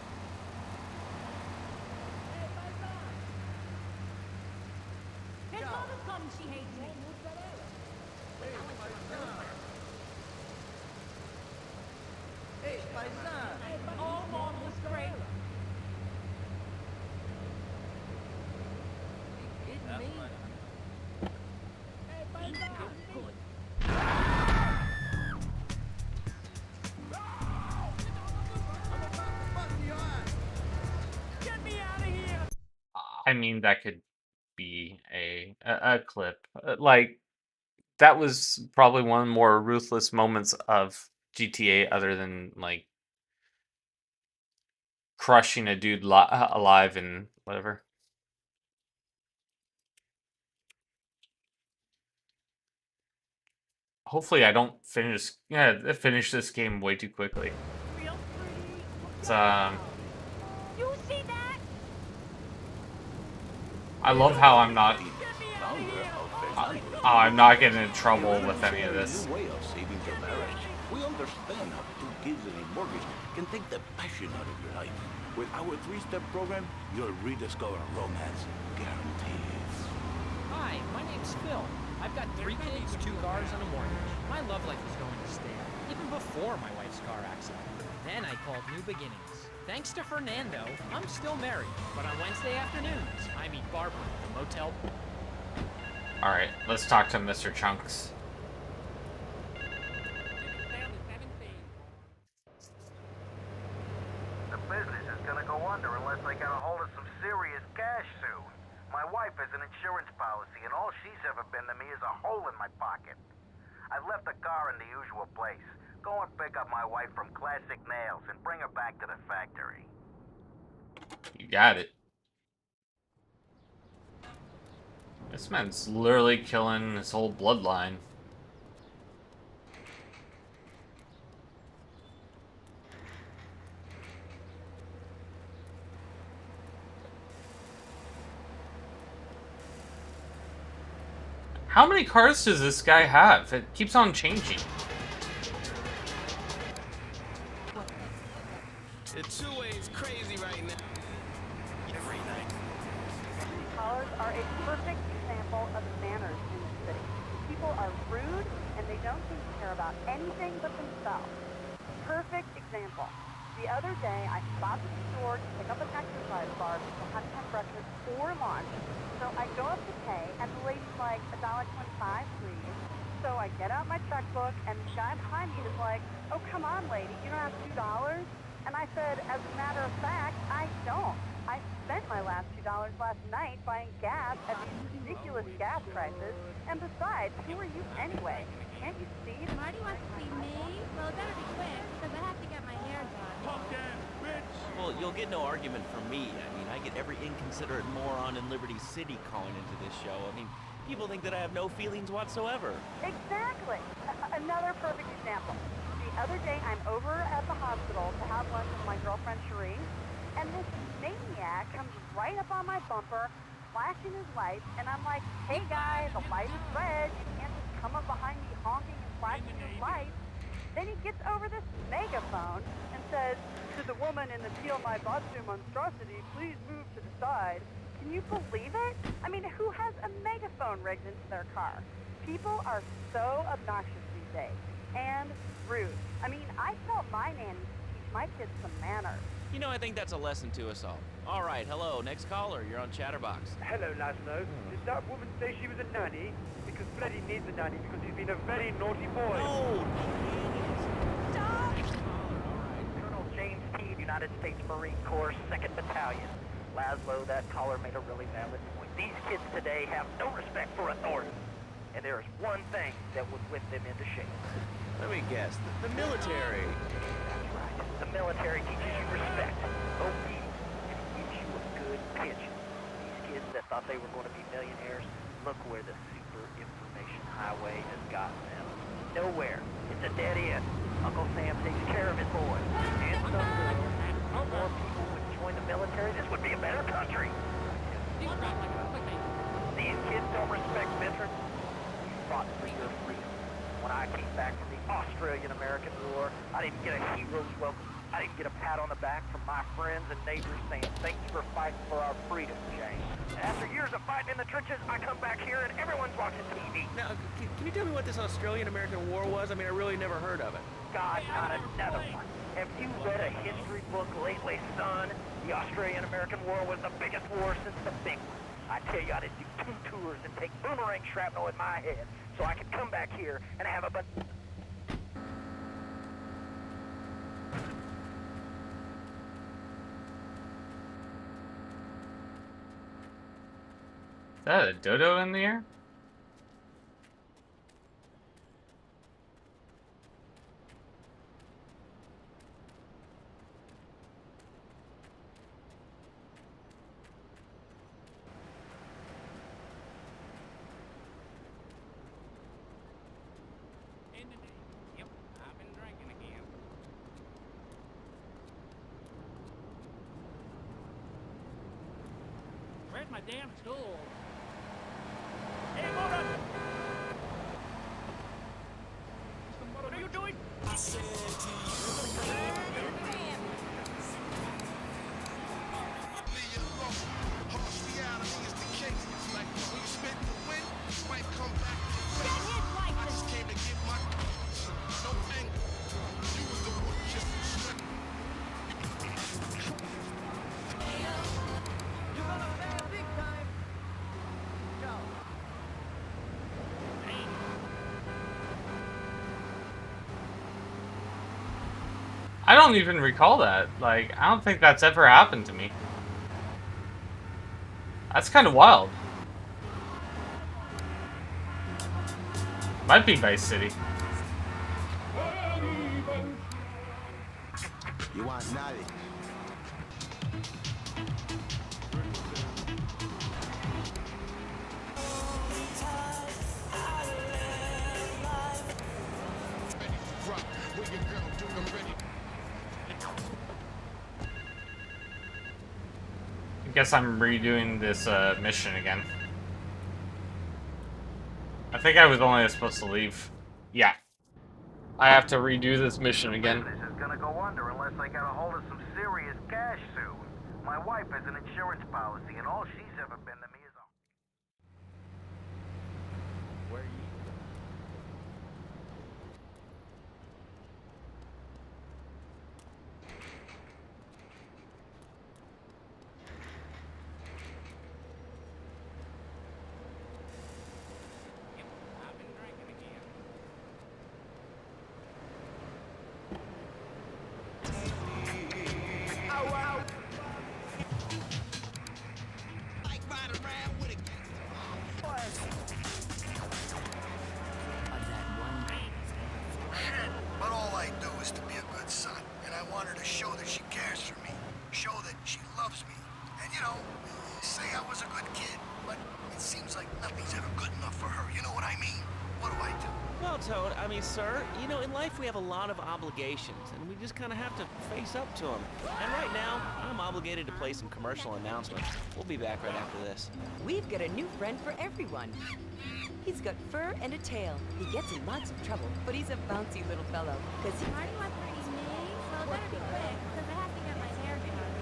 His mother's coming, she hates me. Hey, paisan. All mom was great. It's me. Get me out of here! I mean, that could be a clip. Like, that was probably one of the more ruthless moments of GTA, other than like crushing a dude alive and whatever. Hopefully, I don't finish this game way too quickly. It's, You see that? I love how I'm not getting in trouble with any of this. Way of saving your marriage. We understand how 2 kids and a mortgage can take the passion out of your life. With our 3-step program, you'll rediscover romance guaranteed. Hi, my name's Phil. I've got 3 kids, 2 cars, and a mortgage. My love life is going to stale, even before my wife's car accident. Then I called New Beginnings. Thanks to Fernando, I'm still married. But on Wednesday afternoons, I meet Barbara at the motel. Alright, let's talk to Mr. Chunks. The business is gonna go under unless I get a hold of some serious cash soon. My wife has an insurance policy, and all she's ever been to me is a hole in my pocket. I've left the car in the usual place. Go and pick up my wife from Classic Nails and bring her back to the factory. You got it. This man's literally killing his whole bloodline. How many cars does this guy have? It keeps on changing. The two-way's crazy right now. Every night. Callers are a perfect example of manners in the city. People are rude and they don't seem to care about anything but themselves. Perfect example. The other day, I stopped at the store to pick up an exercise bar because I hadn't had breakfast or lunch. So I go up to pay, and the lady's like, $1.25, please. So I get out my checkbook, and the guy behind me is like, oh, come on, lady, you don't have $2? And I said, as a matter of fact, I don't. I spent my last $2 last night buying gas at these ridiculous gas prices. And besides, who are you anyway? Can't you see? Marty wants to see me? Well, it better be quick, because I have to get my hair done. Well, you'll get no argument from me. I mean, I get every inconsiderate moron in Liberty City calling into this show. I mean, people think that I have no feelings whatsoever. Exactly. Another perfect example. The other day, I'm over at the hospital to have lunch with my girlfriend, Cherie, and this maniac comes right up on my bumper, flashing his lights, and I'm like, hey, guy, the light is red. You can't just come up behind me honking and flashing your lights. Then he gets over this megaphone and says, to the woman in the teal my Batsu monstrosity, please move to the side. Can you believe it? I mean, who has a megaphone rigged into their car? People are so obnoxious these days. And rude. I mean, I tell my nanny to teach my kids some manners. You know, I think that's a lesson to us all. All right, hello, next caller. You're on Chatterbox. Hello, Laszlo. Did that woman say she was a nanny? Because Freddy needs a nanny because he's been a very naughty boy. No! Colonel James Teed, United States Marine Corps, 2nd Battalion. Laszlo, that caller made a really valid point. These kids today have no respect for authority. And there is one thing that would whip them into shape. Let me guess, the military. That's right. The military teaches you respect, obedience, and gives you a good pension. These kids that thought they were going to be millionaires, look where the super information highway has gotten them. Nowhere. It's a dead end. Uncle Sam takes care of his boys. And some girls. If more people would join the military, this would be a better country. These kids don't respect veterans. You fought for your freedom. When I came back from the Australian-American War, I didn't get a hero's welcome. I didn't get a pat on the back from my friends and neighbors saying, thank you for fighting for our freedom, James. After years of fighting in the trenches, I come back here and everyone's watching TV. Now, can you tell me what this Australian-American War was? I mean, I really never heard of it. God, not another one. Have you read a history book lately, son? The Australian-American War was the biggest war since the big one. I tell you, I did do 2 tours and take boomerang shrapnel in my head so I could come back here and have a bunch... Is that a dodo in the air? Yep, I've been drinking again. Where's my damn stool? Hey, Moran! What are you doing? I don't even recall that. Like, I don't think that's ever happened to me. That's kind of wild. Might be Vice City. You want naughty? I guess I'm redoing this mission again. I think I was only supposed to leave. Yeah. I have to redo this mission again. Business is gonna go under unless I get a hold of some serious cash soon. My wife has an insurance policy, and all she's ever been to me is a... Where are you? But all I do is to be a good son, and I want her to show that she cares for me, show that she loves me, and you know, say I was a good kid, but it seems like nothing's ever good enough for her, you know what I mean? What do I do? Well, Toad, I mean, sir, you know, in life we have a lot of obligations, and we just kind of have to face up to them. And right now, I'm obligated to play some commercial announcements. We'll be back right after this. We've got a new friend for everyone. He's got fur and a tail. He gets in lots of trouble, but he's a bouncy little fellow. Cause he... Marty wants to eat me, so it better be quick, because I have to get my hair done.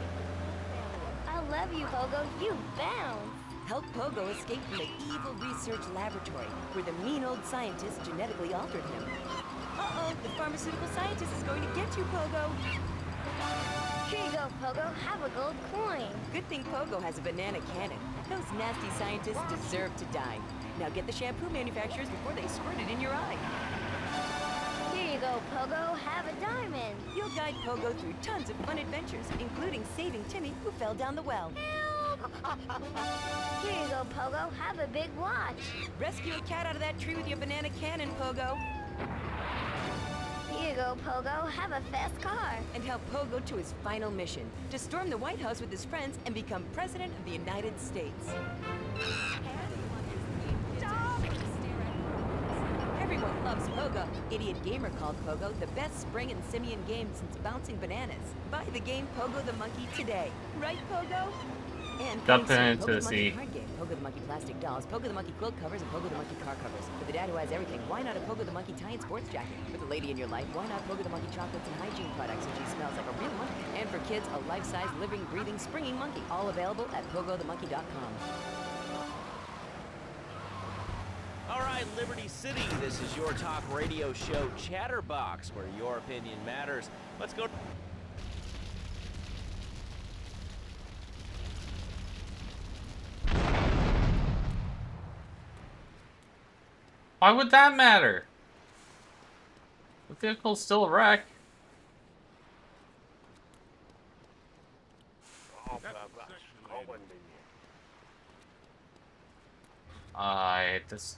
I love you, Pogo. You bounce. Help Pogo escape from the evil research laboratory, where the mean old scientist genetically altered him. Uh-oh, the pharmaceutical scientist is going to get you, Pogo. Here you go, Pogo. Have a gold coin. Good thing Pogo has a banana cannon. Those nasty scientists deserve to die. Now get the shampoo manufacturers before they squirt it in your eye. Here you go, Pogo. Have a diamond. You'll guide Pogo through tons of fun adventures, including saving Timmy, who fell down the well. Here you go, Pogo. Have a big watch. Rescue a cat out of that tree with your banana cannon, Pogo. Here you go, Pogo. Have a fast car. And help Pogo to his final mission, to storm the White House with his friends and become President of the United States. Everyone loves Pogo. Idiot Gamer called Pogo the best spring and simian game since bouncing bananas. Buy the game Pogo the Monkey today. Right, Pogo? And Dump it Pogo into the sea. Card game, Pogo the Monkey plastic dolls, Pogo the Monkey quilt covers, and Pogo the Monkey car covers. For the dad who has everything, why not a Pogo the Monkey tie and sports jacket? For the lady in your life, why not Pogo the Monkey chocolates and hygiene products so she smells like a real monkey? And for kids, a life-size, living, breathing, springing monkey. All available at pogothemonkey.com. All right, Liberty City, this is your talk radio show Chatterbox, where your opinion matters. Let's go. Why would that matter? The vehicle's still a wreck. I hate this.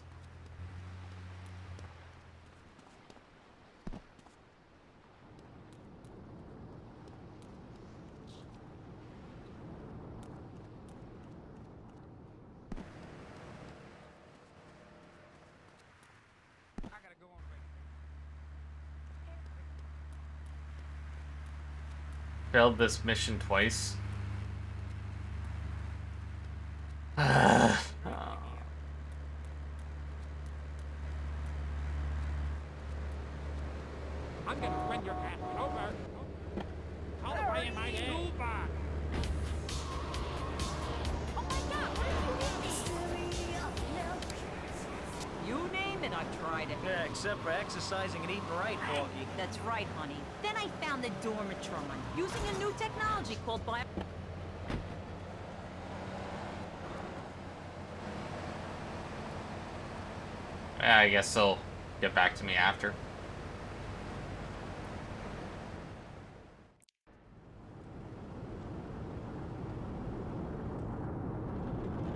Failed this mission twice. I'm getting ready. Yeah, except for exercising and eating right, Porky. That's right, honey. Then I found the Dormatron, using a new technology called bio... Yeah, I guess they'll get back to me after.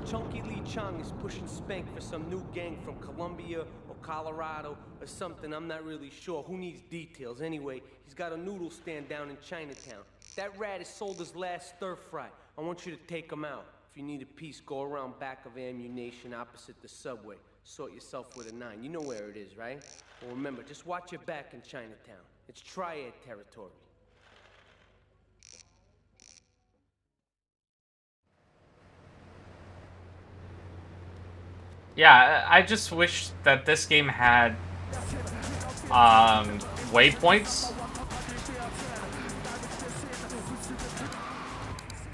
Chunky Lee Chong is pushing Spank for some new gang from Colombia or Colorado or something. I'm not really sure. Who needs details? Anyway, he's got a noodle stand down in Chinatown. That rat has sold his last stir fry. I want you to take him out. If you need a piece, go around back of ammunition opposite the subway. Sort yourself with a 9. You know where it is, right? Well, remember, just watch your back in Chinatown. It's Triad territory. Yeah, I just wish that this game had waypoints.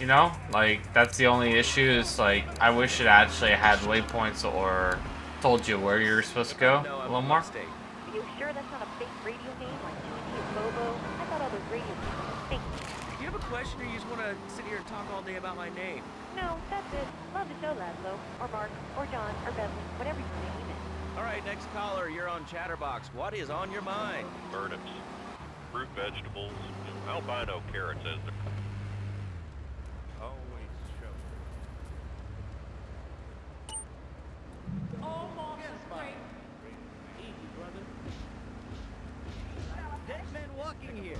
You know, like that's the only issue is like I wish it actually had waypoints or told you where you're supposed to go a little more. Are you sure that's not a fake radio name like TT or Bobo? I thought all those radio names were fake. Do you have a question or you just want to sit here and talk all day about my name? No, that's it. Love the show, Laszlo. Or Mark. Or John. Or Beverly. Whatever your name is. All right, next caller, you're on Chatterbox. What is on your mind? Turnips, fruit vegetables, albino carrots as the... Always show. Almost straight. Easy, brother. Dead man walking here.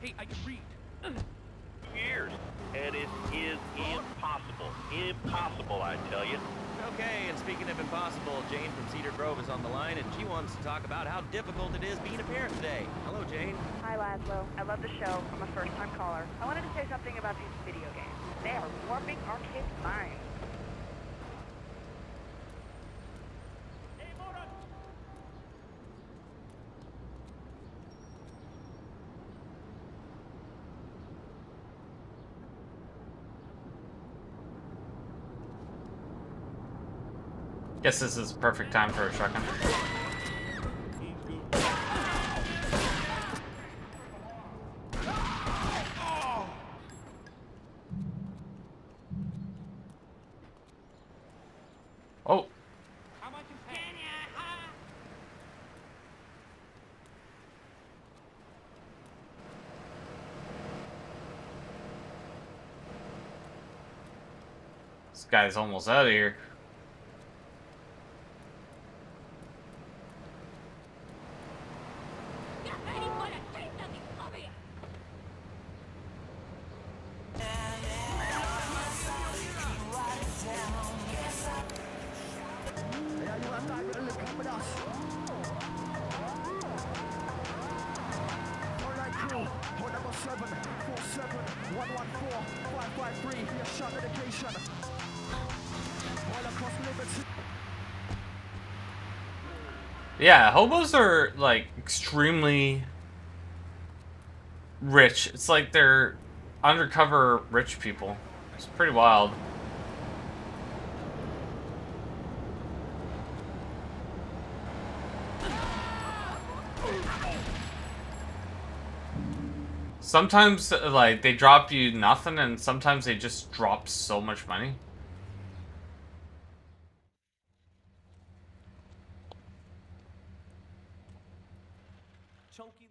Hey, I can read. 2 years. And it is impossible. Impossible, I tell you. Okay, and speaking of impossible, Jane from Cedar Grove is on the line, and she wants to talk about how difficult it is being a parent today. Hello, Jane. Hi, Laszlo. I love the show. I'm a first-time caller. I wanted to say something about these video games. They are warping our kids' minds. Guess this is the perfect time for a shotgun. Oh. This guy's almost out of here. Yeah, hobos are like extremely rich. It's like they're undercover rich people. It's pretty wild. Sometimes like they drop you nothing, and sometimes they just drop so much money. Chunky Lee.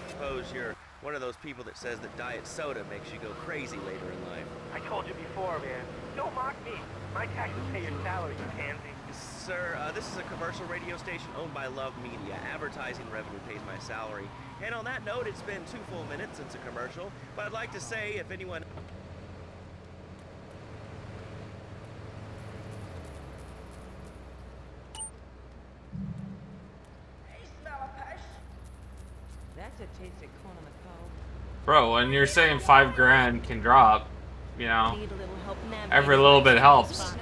Suppose you're one of those people that says that diet soda makes you go crazy later in life. I told you before, man. Don't mock me. My taxes pay your salary, you pansy. Sir, this is a commercial radio station owned by Love Media. Advertising revenue pays my salary. And on that note, it's been 2 full minutes since a commercial. But I'd like to say, if anyone... That's a tasty corn on the cob. Bro, when you're saying $5 grand can drop, you know, Need a little help navigating every little bit helps. spots.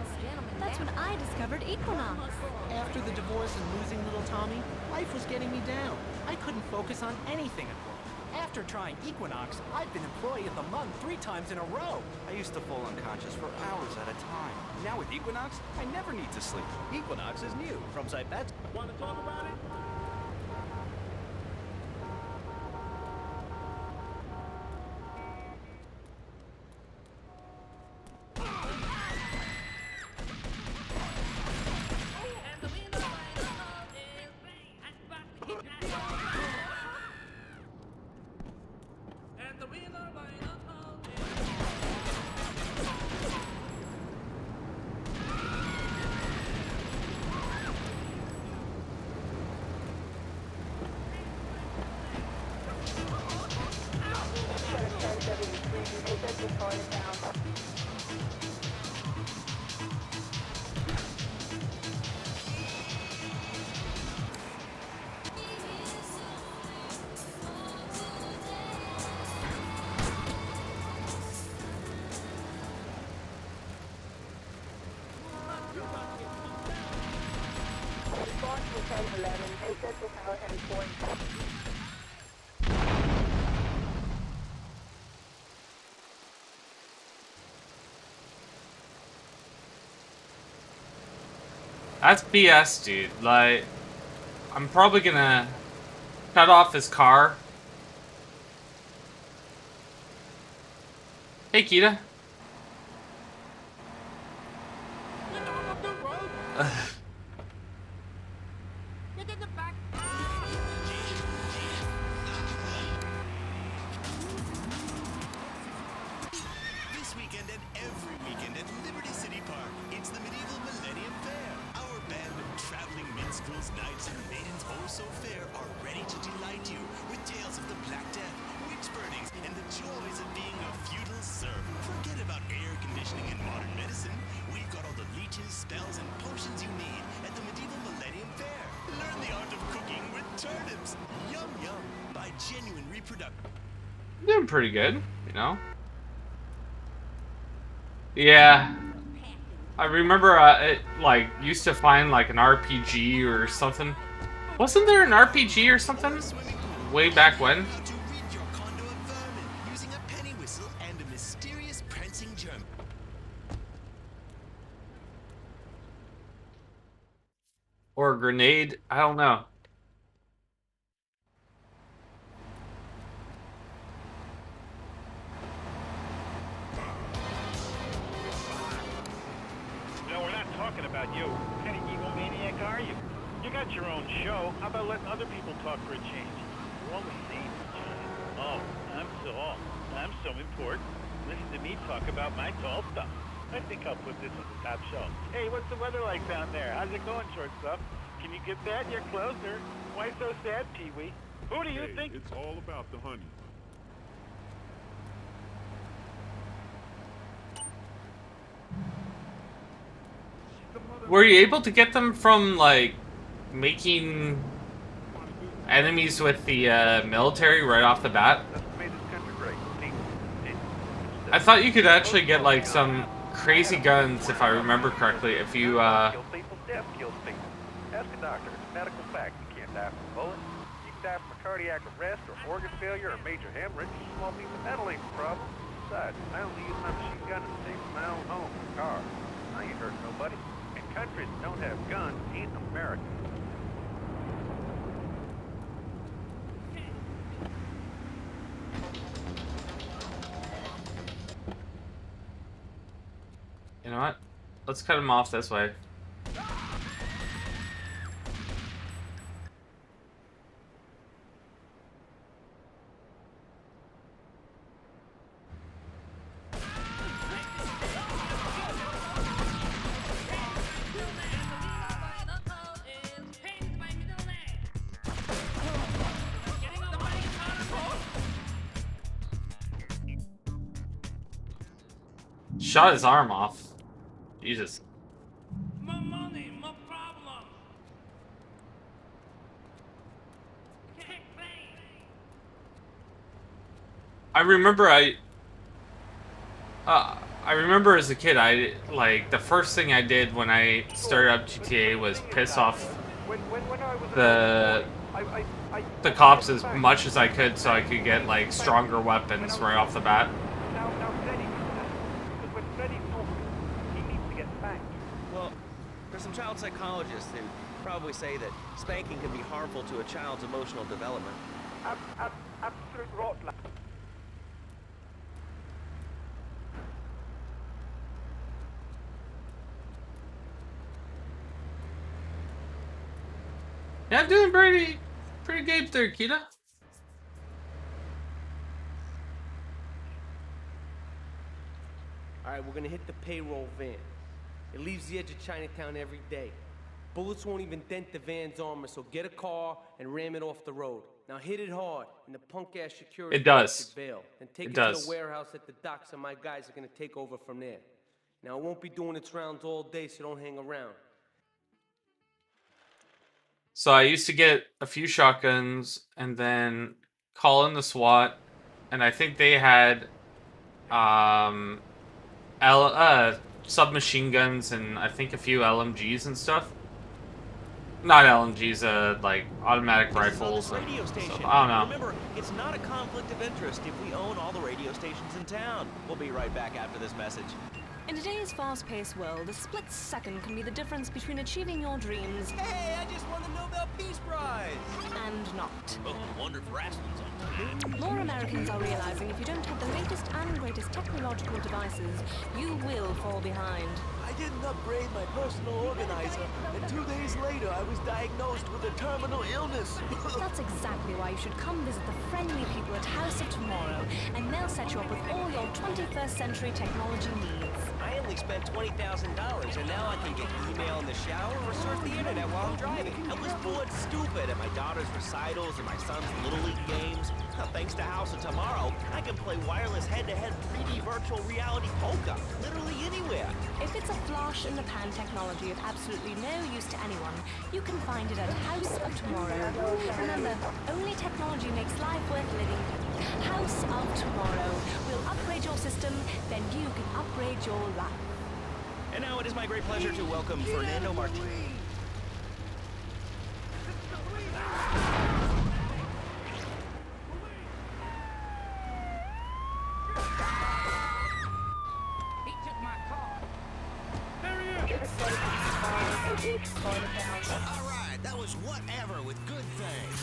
That's when I discovered Equinox. After the divorce and losing little Tommy, life was getting me down. I couldn't focus on anything at work. After trying Equinox, I've been Employee of the Month 3 times in a row. I used to fall unconscious for hours at a time. Now with Equinox, I never need to sleep. Equinox is new from SiteBets. Want to talk about it? That's BS, dude. Like, I'm probably gonna cut off his car. Hey, Kita. This weekend and every weekend at Liberty City Park, it's the Medieval Millennium Fair. Our band of traveling minstrels, knights, and maidens oh so fair are ready to delight you with tales of the Black Death, witch burnings, and the joys of being a feudal serf. Forget about air conditioning and modern medicine. We've got all the leeches, spells, and potions you need at the Medieval Millennium Fair. Learn the art of cooking with turnips. Yum yum by Genuine Reproduction. Doing pretty good, you know. Yeah, I remember it like used to find like an RPG or something. Wasn't there an RPG or something way back when? Using a penny whistle and a mysterious prancing German. Or a grenade? I don't know. No, we're not talking about you. What kind of egomaniac are you? You got your own show. How about letting other people talk for a change? We're only neighbors, Johnny. Oh, I'm so important. Listen to me talk about my tall stuff. I think I'll put this on the top shelf. Hey, what's the weather like down there? How's it going, short stuff? Can you get that? You're closer. Why so sad, Pee-wee? Who do you think? It's all about the honey. Were you able to get them from like making enemies with the military right off the bat? I thought you could actually get like some crazy guns, if I remember correctly, if you Death kills people. Ask a doctor. It's a medical fact. You can't die from a bullet. You can die from a cardiac arrest or organ failure or major hemorrhage. A small piece of metal ain't the problem. Besides, I only use my machine gun in the safe of my own home and car. I ain't hurting nobody. And countries that don't have guns ain't America. You know what? Let's cut him off this way. Shot his arm off. Jesus. More money, more problem. I remember I remember as a kid, the first thing I did when I started up GTA was piss off the cops as much as I could so I could get like stronger weapons right off the bat. Well, there's some child psychologists who probably say that spanking can be harmful to a child's emotional development. Absolute rot. Yeah, I'm doing pretty good there, Kita. Alright, we're gonna hit the payroll van. It leaves the edge of Chinatown every day. Bullets won't even dent the van's armor, so get a car and ram it off the road. Now hit it hard, and the punk-ass security It does. should bail. Then take It it does. to the warehouse at the docks, and my guys are gonna take over from there. Now, it won't be doing its rounds all day, so don't hang around. So I used to get a few shotguns and then call in the SWAT, and I think they had submachine guns and I think a few LMGs and stuff. Not LMGs, like automatic rifles and Radio station. stuff. I don't know. Remember, it's not a conflict of interest if we own all the radio stations in town. We'll be right back after this message. In today's fast-paced world, a split second can be the difference between achieving your dreams Hey, I just won the Nobel Peace Prize! and not. Oh, I wonder if wrestling's on time. More Americans are realizing if you don't have the latest and greatest technological devices, you will fall behind. I didn't upgrade my personal organizer, and 2 days later I was diagnosed with a terminal illness. That's exactly why you should come visit the friendly people at House of Tomorrow, and they'll set you up with all your 21st century technology needs. I only spent $20,000, and now I can get email in the shower or surf the internet while I'm driving. I was bored stupid at my daughter's recitals and my son's Little League games. Now, thanks to House of Tomorrow, I can play wireless head-to-head 3D virtual reality poker literally anywhere. If it's a flash-in-the-pan technology of absolutely no use to anyone, you can find it at House of Tomorrow. Remember, only technology makes life worth living. House of Tomorrow will upgrade your system, then you can upgrade your life. And now it is my great pleasure to welcome Fernando Martinez. He took my car. There he is. Alright, that was whatever with good things.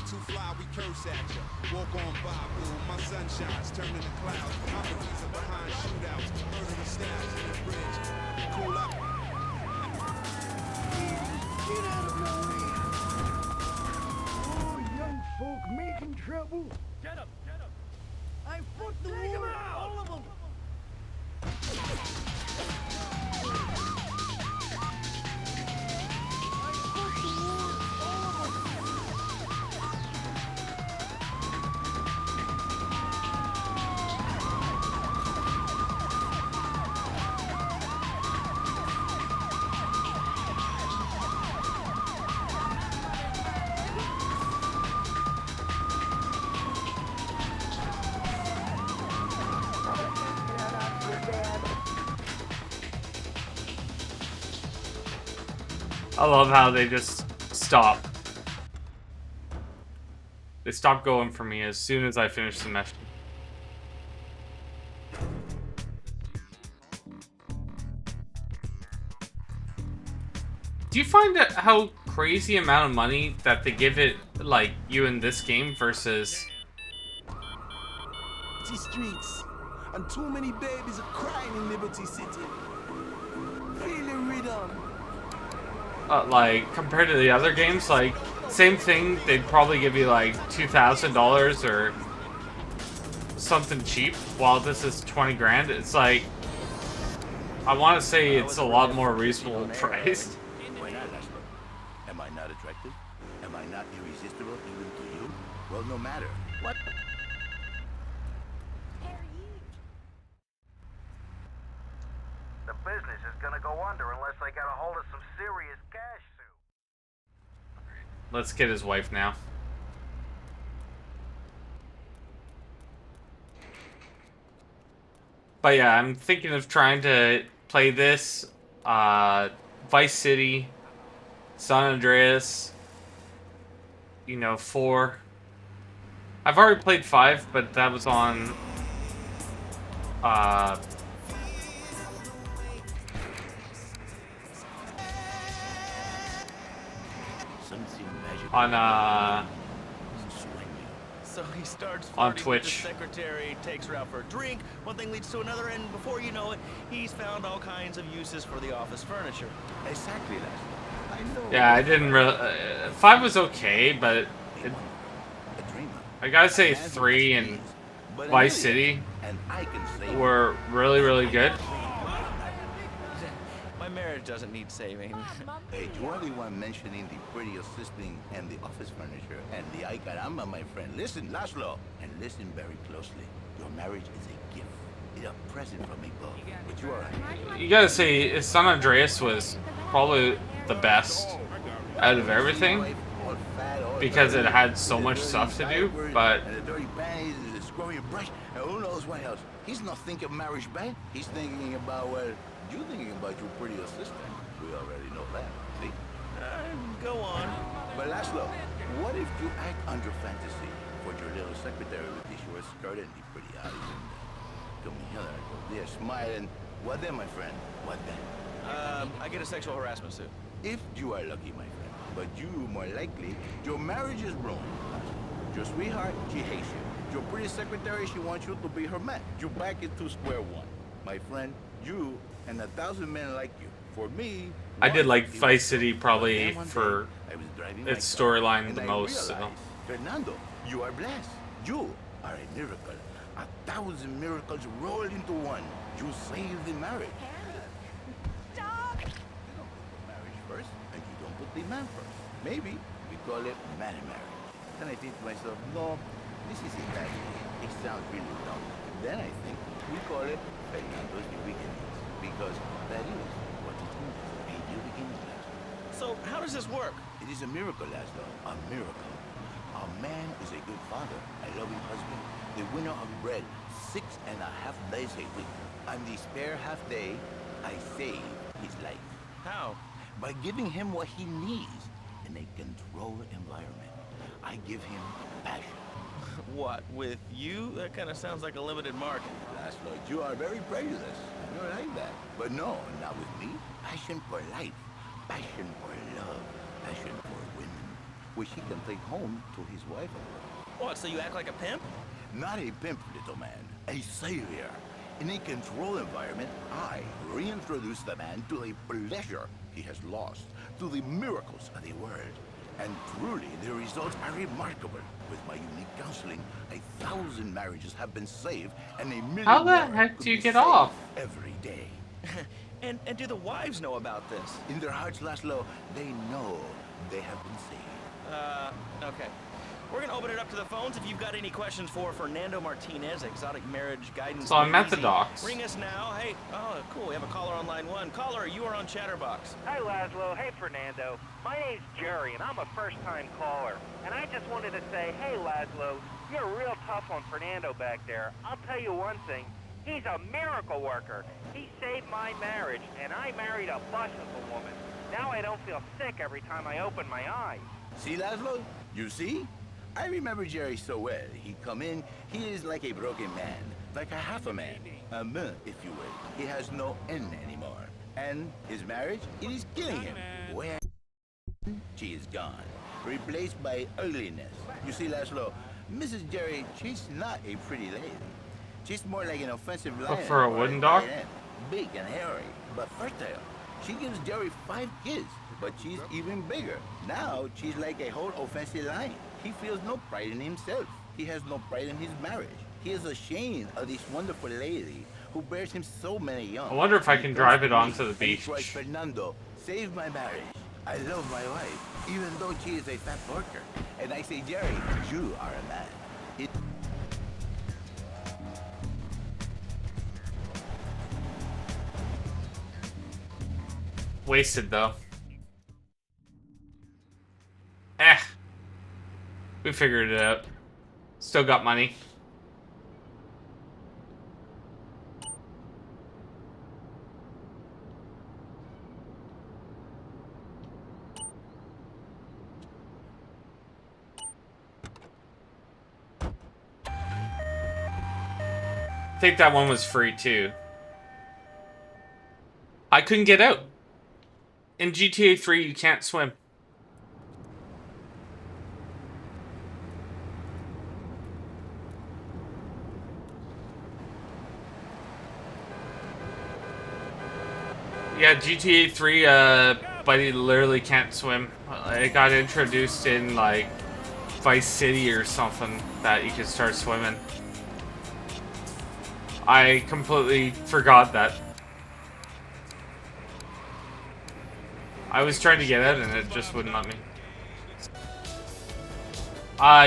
Too fly, we curse at ya. Walk on by, fool. My sunshine's turning to clouds. My beliefs are behind shootouts. Murdering stabs in the bridge. Cool up. Get out of my way! Oh, young folk making trouble. Get him, get him. I fucked the Take 'em war, out. all of them. I love how they just stop. They stop going for me as soon as I finish the mission. Do you find that how crazy amount of money that they give it, like, you in this game versus... Liberty streets, and too many babies are crying in Liberty City. Feel the rhythm. Like, compared to the other games, like, same thing, they'd probably give you, like, $2,000 or something cheap, while this is 20 grand. It's like, I want to say it's a lot more reasonable priced. Why not, Laszlo? Am I not attractive? Am I not irresistible even to you? Well, no matter. What? The business is let's get his wife now. But yeah, I'm thinking of trying to play this, Vice City, San Andreas, you know, 4. I've already played 5, but that was on, So he starts on flirting Twitch. with the secretary, takes her out for a drink, one thing leads to another, and before you know it, he's found all kinds of uses for the office furniture. Exactly that. I know. Yeah, I didn't really. 5 was okay, but it, I gotta say 3 and Vice City were really, really good. My marriage doesn't need saving. Hey, you are the one mentioning the pretty assisting and the office furniture and the ay caramba, my friend. Listen, Laszlo, and listen very closely. Your marriage is a gift. It's a present from me, both. But you are right. You gotta say, San Andreas was probably the best out of everything because it had so much stuff to do. But And the dirty panties and the scrubby brush, and who knows what else. He's not thinking marriage, babe. He's thinking about, well, you thinking about your pretty assistant. We already know that, see? Go on. But Laszlo, what if you act under fantasy for your little secretary with the short skirt and the pretty eyes and come here, they're smiling. What then, my friend? What then? I get a sexual harassment suit. If you are lucky, my friend. But you, more likely, your marriage is ruined. Your sweetheart, she hates you. Your pretty secretary, she wants you to be her man. You back into square one. My friend, you and 1,000 men like you. For me, I did like Vice City probably for its storyline the most. So. Fernando, you are blessed. You are a miracle. 1,000 miracles rolled into one. You saved the marriage. Stop! You don't put the marriage first, and you don't put the man first. Maybe we call it man marriage. Then I think to myself, no, this isn't that. It sounds really dumb. Then I think we call it Fernando's New Beginnings, because that is what it means. A new beginning. So how does this work? It is a miracle, Laszlo. A miracle. A man is a good father, a loving husband, the winner of bread 6.5 days a week. On the spare half day, I save his life. How? By giving him what he needs in a controlled environment. I give him passion. What, with you? That kind of sounds like a limited market. Laszlo, you are very prejudiced. You don't like that. But no, not with me. Passion for life. Passion for love. Passion for women. Which he can take home to his wife. What, so you act like a pimp? Not a pimp, little man. A savior. In a controlled environment, I reintroduce the man to the pleasure he has lost, to the miracles of the world. And truly, the results are remarkable. With my unique counseling, 1,000 marriages have been saved, and 1 million How the more heck could do you be get saved off? every day. And do the wives know about this? In their hearts, Laszlo, they know they have been saved. Okay. We're gonna open it up to the phones. If you've got any questions for Fernando Martinez, Exotic Marriage Guidance. So I'm at the Easy. docks. Ring us now. Hey, oh, cool. We have a caller on line 1. Caller, you are on Chatterbox. Hi, Laszlo. Hey, Fernando. My name's Jerry, and I'm a first-time caller. And I just wanted to say, hey, Laszlo, you're real tough on Fernando back there. I'll tell you one thing. He's a miracle worker. He saved my marriage, and I married a bus of a woman. Now I don't feel sick every time I open my eyes. See, Laszlo? You see? I remember Jerry so well. He come in, he is like a broken man, like a half a man, a man, if you will. He has no end anymore. And his marriage, it is killing him. Where she is gone, replaced by ugliness. You see, Laszlo, Mrs. Jerry, she's not a pretty lady. She's more like an offensive lion. For a wooden dog? Big and hairy, but fertile. She gives Jerry 5 kids, but she's even bigger. Now, she's like a whole offensive lion. He feels no pride in himself. He has no pride in his marriage. He is ashamed of this wonderful lady who bears him so many young. I wonder if I can drive it onto the beach. Fernando, save my marriage. I love my wife, even though she is a fat worker. And I say, Jerry, you are a man. It Wasted though. We figured it out. Still got money. I think that one was free too. I couldn't get out. In GTA 3, you can't swim. Yeah, GTA 3, buddy literally can't swim. It got introduced in, like, Vice City or something that you could start swimming. I completely forgot that. I was trying to get out and it just wouldn't let me.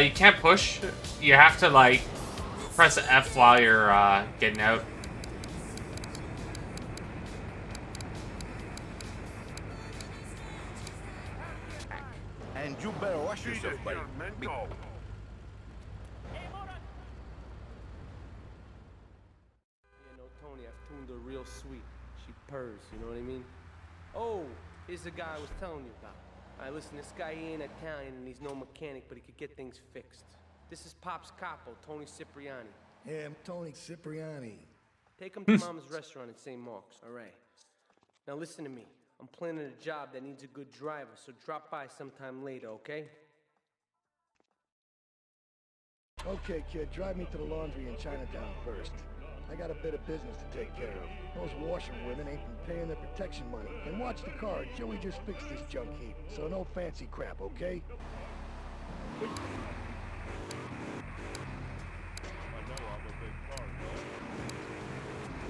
You can't push. You have to, like, press F while you're, getting out. And you better watch yourself, buddy. You know, Tony, I've tuned her real sweet. She purrs, you know what I mean? Oh, here's the guy I was telling you about. All right, listen, this guy, he ain't Italian and he's no mechanic, but he could get things fixed. This is Pop's capo, Tony Cipriani. Yeah, I'm Tony Cipriani. Take him to Mama's restaurant in St. Mark's, all right? Now listen to me. I'm planning a job that needs a good driver, so drop by sometime later, okay? Okay, kid, drive me to the laundry in Chinatown first. I got a bit of business to take care of. Those washerwomen ain't been paying their protection money. And watch the car, Joey just fixed this junk heap, so no fancy crap, okay?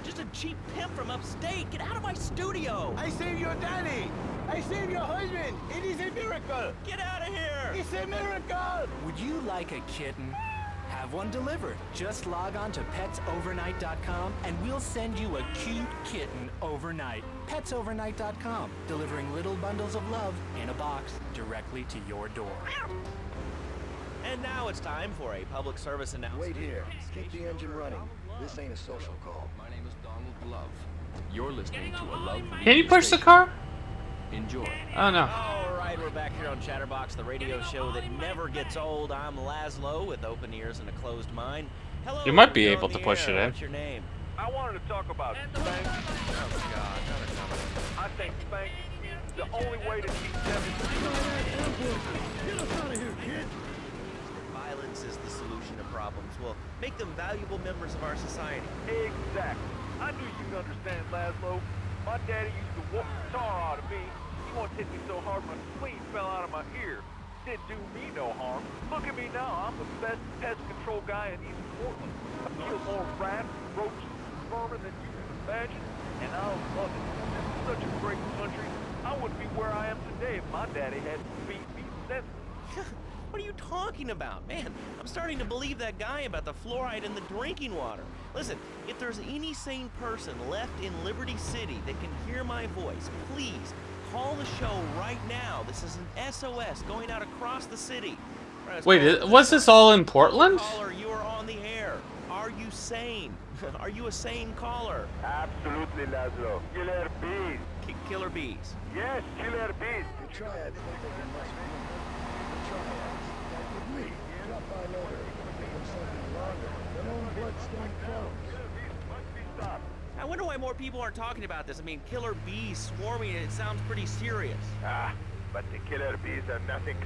Just a cheap pimp from upstate. Get out of my studio. I saved your daddy. I saved your husband. It is a miracle. Get out of here. It's a miracle. Would you like a kitten? Have one delivered. Just log on to petsovernight.com and we'll send you a cute kitten overnight. Petsovernight.com, delivering little bundles of love in a box directly to your door. And now it's time for a public service announcement. Wait here. Keep the engine running. This ain't a social call. My name is Donald Love. You're listening to a Love. Can you push the car? Enjoy. Oh no. All right, we're back here on Chatterbox, the radio show that never gets old. I'm Laszlo with open ears and a closed mind. Hello. You might be you're able on to the push air. it in. What's your name? I wanted to talk about Spank. Oh, God, not another. I think Spank is the only way to keep Devin. Get us out of here, kid! Violence is the solution to problems. We'll make them valuable members of our society. Exactly. I knew you'd understand, Laszlo. My daddy used to whoop the tar out of me. He once hit me so hard my spleen fell out of my ear. Didn't do me no harm. Look at me now. I'm the best pest control guy in East Portland. I kill more rats, roaches, and vermin than you can imagine, and I love it. This is such a great country. I wouldn't be where I am today if my daddy hadn't beat me senseless. What are you talking about? Man, I'm starting to believe that guy about the fluoride in the drinking water. Listen, if there's any sane person left in Liberty City that can hear my voice, please call the show right now. This is an SOS going out across the city. Wait, was this all in Portland? Caller, you are on the air. Are you sane? Are you a sane caller? Absolutely, Laszlo. Killer bees. Killer bees? Yes, killer bees. The triads think they can mess with me. The triads, like with me, drop by later. Give them something longer. Their own blood-stained clothes. I wonder why more people aren't talking about this. I mean, killer bees swarming, it sounds pretty serious. Ah, but the killer bees are nothing.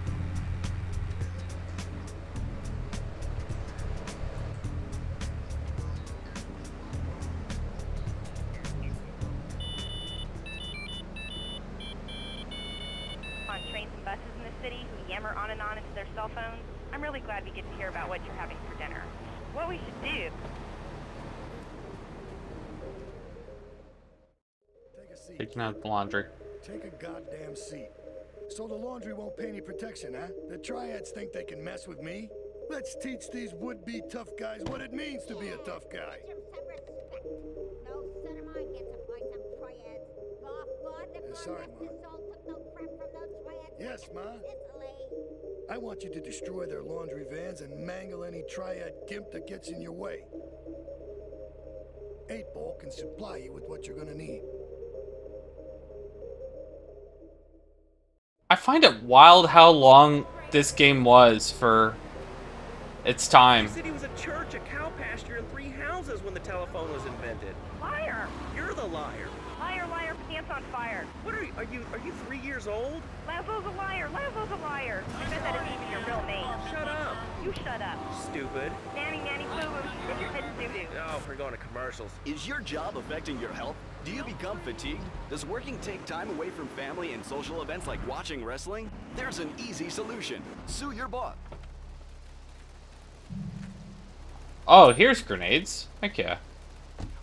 On trains and buses in the city who yammer on and on into their cell phones, I'm really glad we get to hear about what you're having for dinner. What we should do. Taking out the laundry. Take a goddamn seat. So the laundry won't pay any protection, huh? The triads think they can mess with me? Let's teach these would-be tough guys what it means to be a tough guy. Sorry, Ma. Yes, Ma. I want you to destroy their laundry vans and mangle any triad gimp that gets in your way. 8-Ball can supply you with what you're gonna need. I find it wild how long this game was for its time. The city was a church, a cow pasture, and 3 houses when the telephone was invented. Liar! You're the liar. Liar, liar, pants on fire. What are you? Are you 3 years old? Laszlo's a liar. Laszlo's a liar. I bet that isn't even your real name. Shut up. You shut up. Stupid. Nanny, nanny, boo-boo. Stick your head in doo-doo. Oh, we're going to commercials. Is your job affecting your health? Do you become fatigued? Does working take time away from family and social events like watching wrestling? There's an easy solution. Sue your boss. Oh, here's grenades. Heck yeah.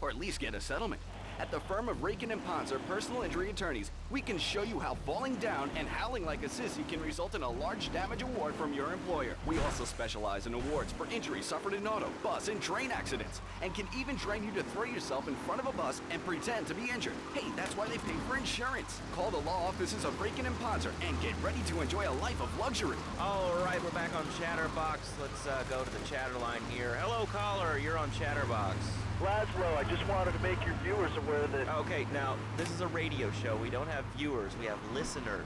Or at least get a settlement. At the firm of Rakin & Ponzer Personal Injury Attorneys, we can show you how falling down and howling like a sissy can result in a large damage award from your employer. We also specialize in awards for injuries suffered in auto, bus, and train accidents, and can even train you to throw yourself in front of a bus and pretend to be injured. Hey, that's why they pay for insurance. Call the law offices of Rakin & Ponzer and get ready to enjoy a life of luxury. All right, we're back on Chatterbox. Let's go to the chatter line here. Hello, caller. You're on Chatterbox. Laszlo, I just wanted to make your viewers aware that... Okay, now, this is a radio show. We don't have viewers. We have listeners.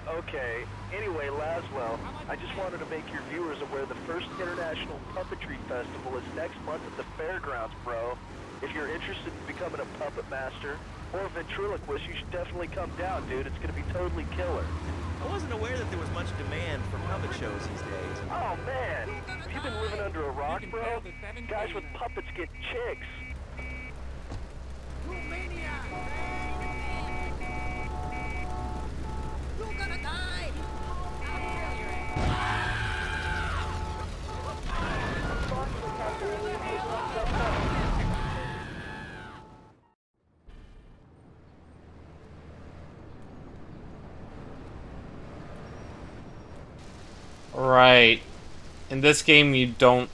Okay. Anyway, Laszlo, I just wanted to make your viewers aware the first International Puppetry Festival is next month at the fairgrounds, bro. If you're interested in becoming a puppet master or a ventriloquist, you should definitely come down, dude. It's gonna be totally killer. I wasn't aware that there was much demand for puppet shows these days. Oh, man. Have you been living under a rock, bro? Guys with puppets get chicks. You maniac! You're gonna die! Right. In this game, you don't...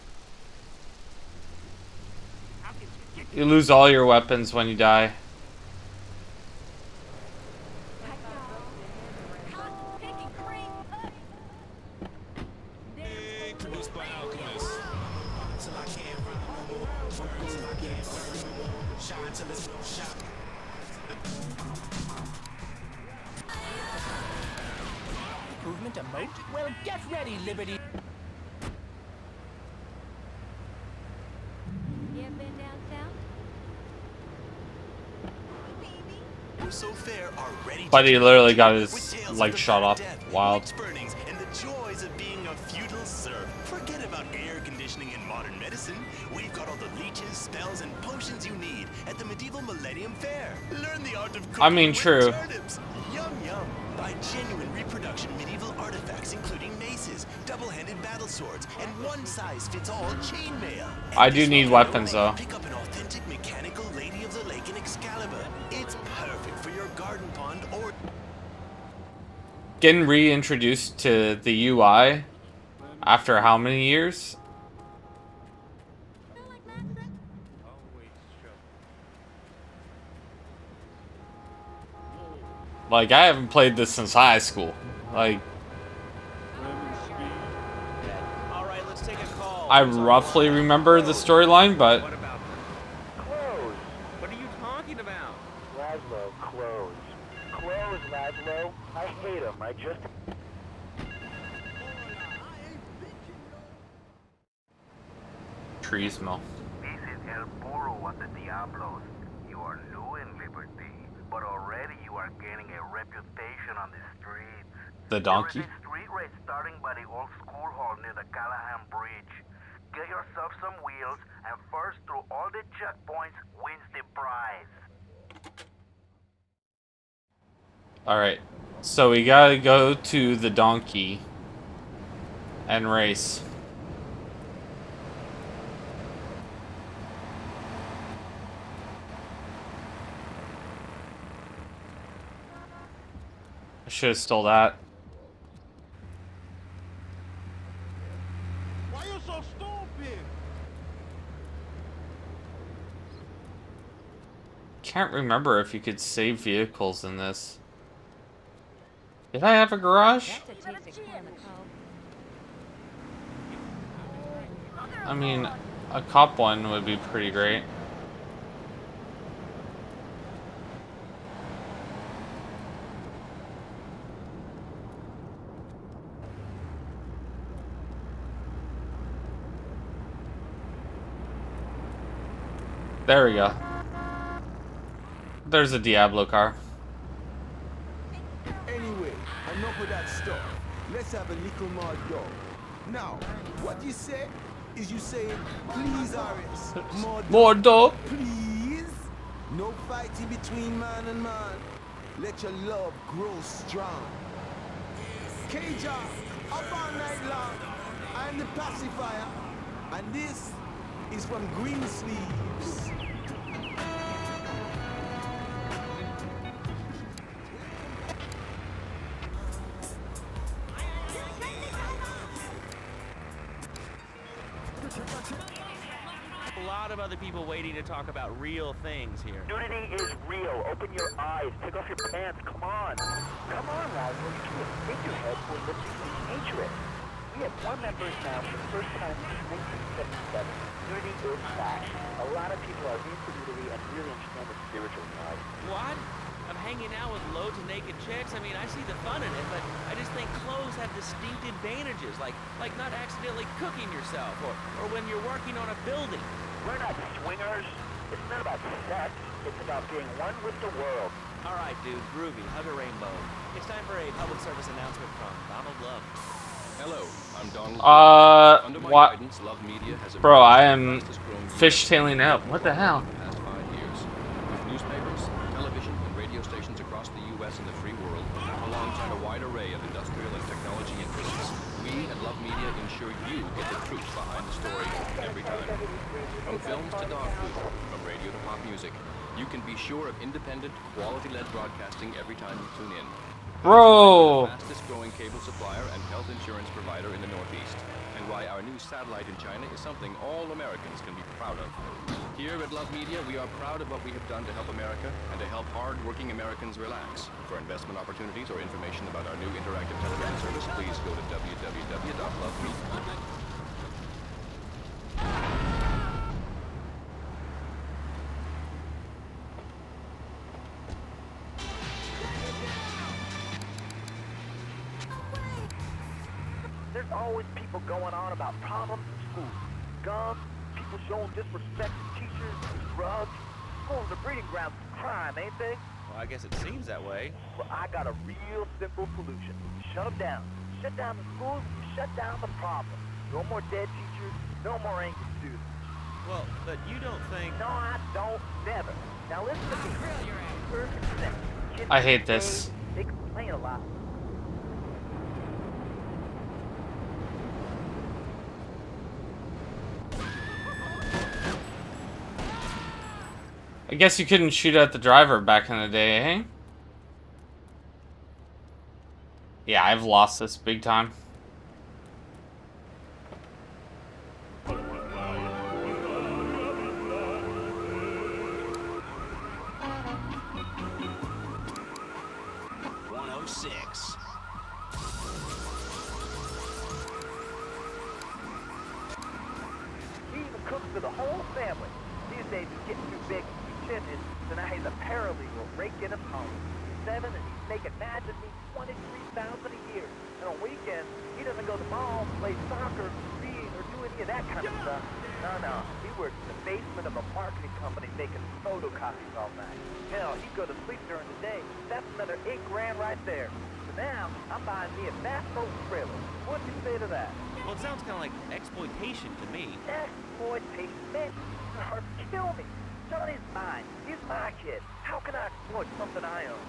You lose all your weapons when you die. Produced by Alchemist. Till I can't run no more. Burn till I can't burn no more. Shine till there's no shot. Improvement emote? Well, get ready, Liberty. You ever been downtown? So Fair are ready But to he literally got with his tales leg of shot off. death, Wild. witch burnings, and the joys of being a feudal serf. Forget about air conditioning and modern medicine. We've got all the leeches, spells, and potions you need at the Medieval Millennium Fair. Learn the art of cooking I mean, with true. turnips. Yum yum. Buy genuine reproduction medieval artifacts, including maces, double-handed battle swords, and one-size-fits-all chainmail. I do need weapons, though. Pick up an authentic mechanical Lady of the Lake in Excalibur. It's perfect for your garden pond or... Getting reintroduced to the UI after how many years? Like, I haven't played this since high school. Like, All right, let's take a call. I roughly remember the storyline, but What about Clothes. What are you talking about? Laszlo, clothes. Clothes, Laszlo. I hate them. I just... tree smell. This is El Burro of the Diablos. You are new in Liberty, but already you are gaining a reputation on the streets. The donkey? There is a street race starting by the old school hall near the Callahan Bridge. Get yourself some wheels, and first through all the checkpoints wins the prize. Alright, so we gotta go to the donkey and race. I should have stole that. Why you so stupid? Can't remember if you could save vehicles in this. Did I have a garage? I mean, a cop one would be pretty great. There we go. There's a Diablo car. Anyway, enough of that stuff. Let's have a little more dough. Now, what you say is you saying, please, Aris, More dough. Please? No fighting between man and man. Let your love grow strong. Cager, up all night long. I'm the pacifier. And this is from Greensleeves. A lot of other people waiting to talk about real things here. Nudity is real. Open your eyes. Take off your pants. Come on. Come on, Lazarus. You can't think your head for lifting the dangerous. We have more members now for the first time since 1977. Nudity is fact. A lot of people are into nudity and really understand the spiritual side. What? I'm hanging out with loads of naked chicks. I mean, I see the fun in it, but I just think clothes have distinct advantages, like not accidentally cooking yourself, or when you're working on a building. We're not swingers. It's not about sex. It's about being one with the world. All right, dude, groovy, hug a rainbow. It's time for a public service announcement from Donald Love. Hello, I'm Donald. Under my what? guidance, Love Media has Bro, I am fishtailing up. What the hell? the past 5 years. With newspapers, television, and radio stations across the U.S. and the free world, alongside a wide array of industrial and technology interests, we at Love Media ensure you get the truth behind the story every time. From films to dog food, from radio to pop music, you can be sure of independent, quality-led broadcasting every time you tune in. Bro! The fastest growing cable supplier and health insurance provider in the Northeast, and why our new satellite in China is something all Americans can be proud of. Here at Love Media, we are proud of what we have done to help America and to help hard-working Americans relax. For investment opportunities or information about our new interactive television service, please go to www.lovemedia.com. There's always people going on about problems in school. Guns, people showing disrespect to teachers, drugs. Schools are breeding grounds for crime, ain't they? Well, I guess it seems that way. Well, I got a real simple solution. Shut them down. Shut down the schools, shut down the problem. No more dead teachers, no more angry students. Well, but you don't think... No, I don't. Never. Now listen to me. First and second. Kids I hate this. They complain a lot. I guess you couldn't shoot at the driver back in the day, eh? Yeah, I've lost this big time. He even cooks for the whole family. These days he's getting too big to be tended, so now he's a paralegal raking him home. He's 7 and he's making magically $23,000 a year. And on weekends, he doesn't go to the mall, play soccer, read, or do any of that kind of stuff. No. He works in the basement of a marketing company making photocopies all night. Hell, he'd go to sleep during the day. That's another $8 grand right there. So now, I'm buying me a fast boat trailer. What do you say to that? Well, it sounds kind of like exploitation to me. Exploitation? Man, it's hard to kill me. Johnny's mine. He's my kid. How can I exploit something I own?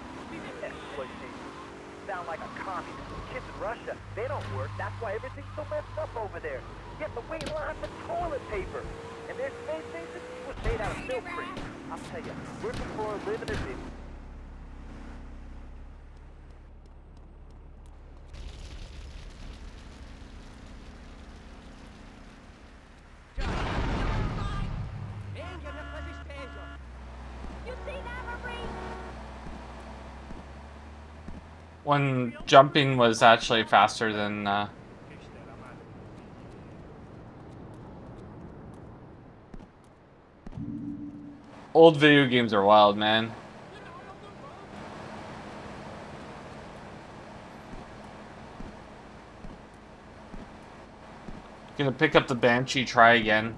Exploitation. Sound like a communist. Kids in Russia, they don't work. That's why everything's so messed up over there. Get the wait line for toilet paper. And their space station was made out of milk cream. I'll tell you, working for a living is it. When jumping was actually faster than Old video games are wild, man. Gonna pick up the Banshee, try again.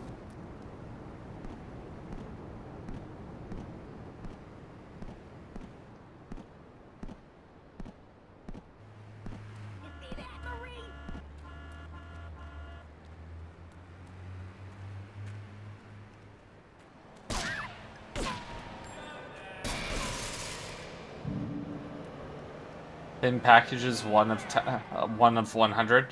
Pin packages 1 of 100.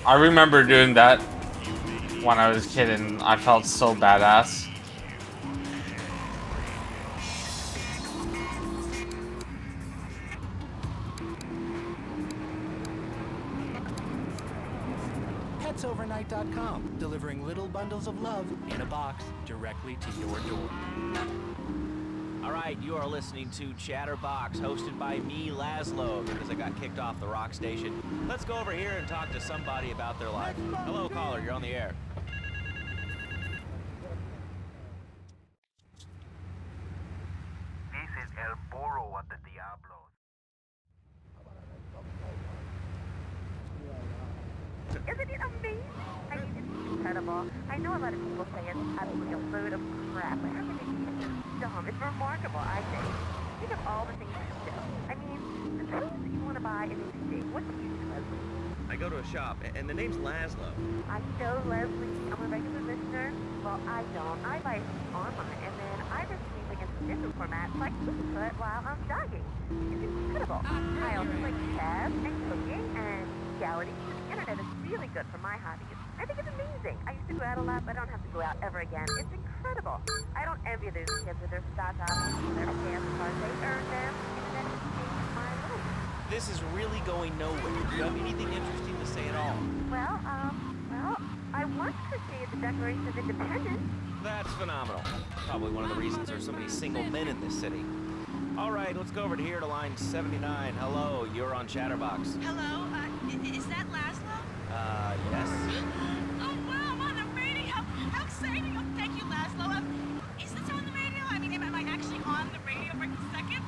I remember doing that when I was a kid, and I felt so badass. PetsOvernight.com, delivering little bundles of love in a box directly to your door. Alright, you are listening to Chatterbox, hosted by me, Laszlo, because I got kicked off the rock station. Let's go over here and talk to somebody about their life. Hello, caller, you're on the air. This is El Burro of the Diablos. Isn't it amazing? I mean, it's incredible. I know a lot of people say it's absolutely a load of crap, but how can they be so dumb? It's remarkable, I think. Think of all the things you do. I mean, the things that you want to buy in each day. What do you do, Leslie? I go to a shop, and the name's Laszlo. I know, Leslie. I'm a regular listener. Well, I don't. I buy online, and then I just see like in different formats, like Bigfoot while I'm jogging. It's incredible. I also like jazz and cooking and reality. The internet is really good for my hobbies. I think it's amazing. I used to go out a lot, but I don't have to go out ever again. It's incredible. I don't envy those kids with their stock options and their dance cards. They earn them. The internet has changed my life. This is really going nowhere. Do you have anything interesting to say at all? Well, I once crocheted the Declaration of Independence. That's phenomenal. Probably one of the reasons there's so many single men in this city. All right, let's go over to here to line 79. Hello, you're on Chatterbox. Hello, is that Laszlo? Yes. Oh, wow, I'm on the radio. How exciting. Oh, thank you, Laszlo. Is this on the radio? I mean, am I actually on the radio right this second?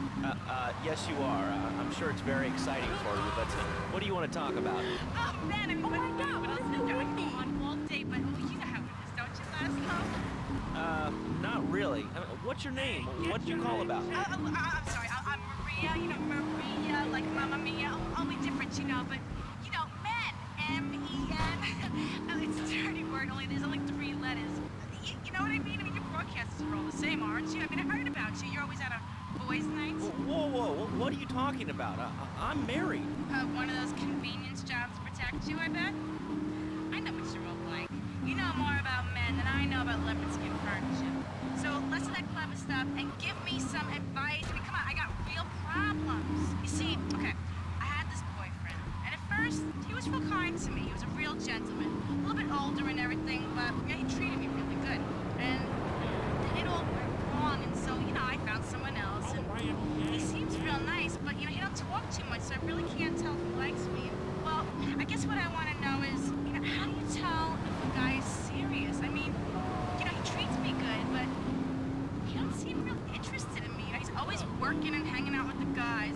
Yes, you are. I'm sure it's very exciting for you, but what do you want to talk about? Oh, man, oh my God, what else is going on all day? But you know how it is, don't you, Laszlo? Not really. I mean, what's your name? What do you call about? I'm sorry, I'm Maria, you know, Maria, like Mamma Mia, only different, you know, but, you know, men, M-E-N, it's a dirty word, there's only 3 letters. You know what I mean? I mean, your broadcasters are all the same, aren't you? I mean, I heard about you, you're always out of boys' nights. Whoa, what are you talking about? I'm married. One of those convenience jobs to protect you, I bet? I know what you're all like. You know more about men than I know about leopard skin furniture. So less of that clever stuff and give me some advice. I mean, come on, I got real problems. You see, okay, I had this boyfriend, and at first, he was real kind to me. He was a real gentleman, a little bit older and everything, but yeah, he treated me really good. And it all went wrong, and so, you know, I found someone else, and he seems real nice, but, you know, he don't talk too much, so I really can't tell if he likes me. Well, I guess what I want to know is, you know, how do you tell if a guy is serious? I mean, you know, he treats me good, but he don't seem real interested in me. You know, he's always working and hanging out with the guys.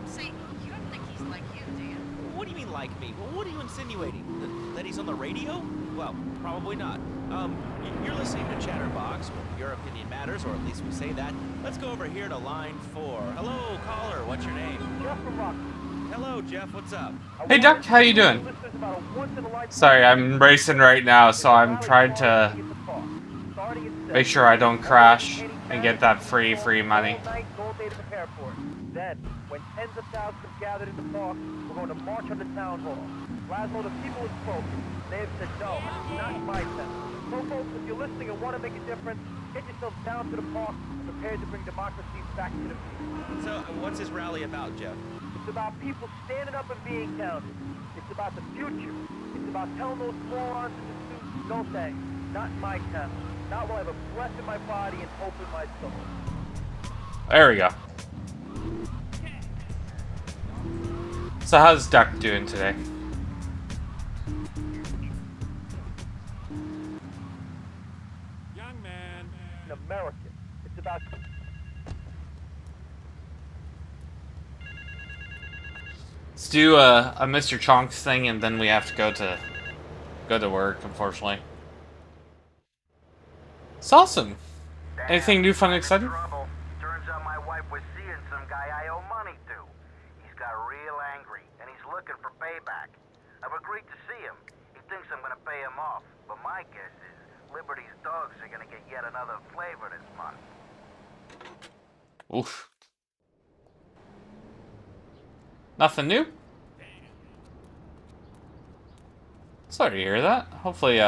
Say, you don't think he's like you, do you? What do you mean like me? What are you insinuating? That he's on the radio? Well, probably not. You're listening to Chatterbox, where your opinion matters, or at least we say that. Let's go over here to line 4. Hello, caller, what's your name? Jeff from Rock. Hello, Jeff, what's up? Hey, Duck, how you doing? Sorry, I'm racing right now, so I'm trying to make sure I don't crash and get that free money. Then, when tens of thousands have gathered in the park, we're going to march on the town hall. Laszlo, the people have spoken. They have said no, not my town. So, folks, if you're listening and want to make a difference, get yourselves down to the park and prepare to bring democracy back to the people. So, what's this rally about, Jeff? It's about people standing up and being counted. It's about the future. It's about telling those morons in the suits, no thanks, not in my town. Not while I have a breath in my body and hope in my soul. There we go. So how's Duck doing today? Let's do a Mr. Chonks thing, and then we have to go to work, unfortunately. It's awesome. Anything new, fun, and exciting? Turns out my wife was seeing some guy I owe money to. He's got real angry, and he's looking for payback. I've agreed to see him. He thinks I'm gonna pay him off, but my guess is Liberty's dogs are gonna get yet another flavor this month. Oof. Nothing new? Sorry to hear that. Hopefully,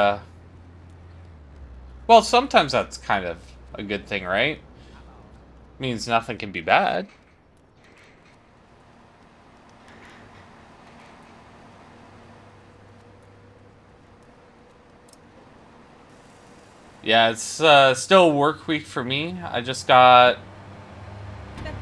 well, sometimes that's kind of a good thing, right? Means nothing can be bad. Yeah, it's still work week for me. I just got...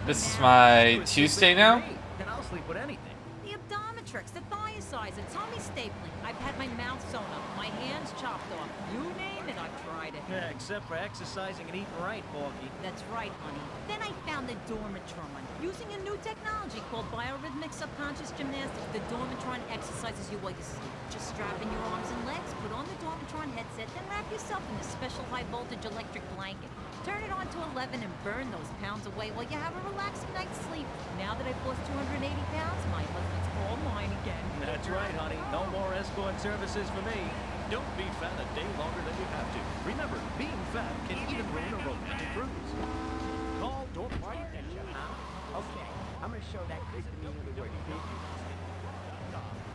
This is my Tuesday now. Then I'll sleep with anything. The Optometrix, the thiosizer, tummy stapling. I've had my mouth sewn up, my hands chopped off. You name it, I've tried it. Yeah, except for exercising and eating right, Porky. That's right, honey. Then I found the Dormatron. Using a new technology called biorhythmic subconscious gymnastics, the Dormatron exercises you while you sleep. Just strap in your arms and legs, put on the Dormatron headset, then wrap yourself in this special high-voltage electric blanket. Turn it on to 11 and burn those pounds away while you have a relaxing night's sleep. Now that I've lost 280 pounds, my husband's all mine again. That's right, honey. No more escort services for me. Don't be fat a day longer than you have to. Remember, being fat can even ruin a romantic cruise. Call Dormatron. Okay, I'm gonna show that crazy community where you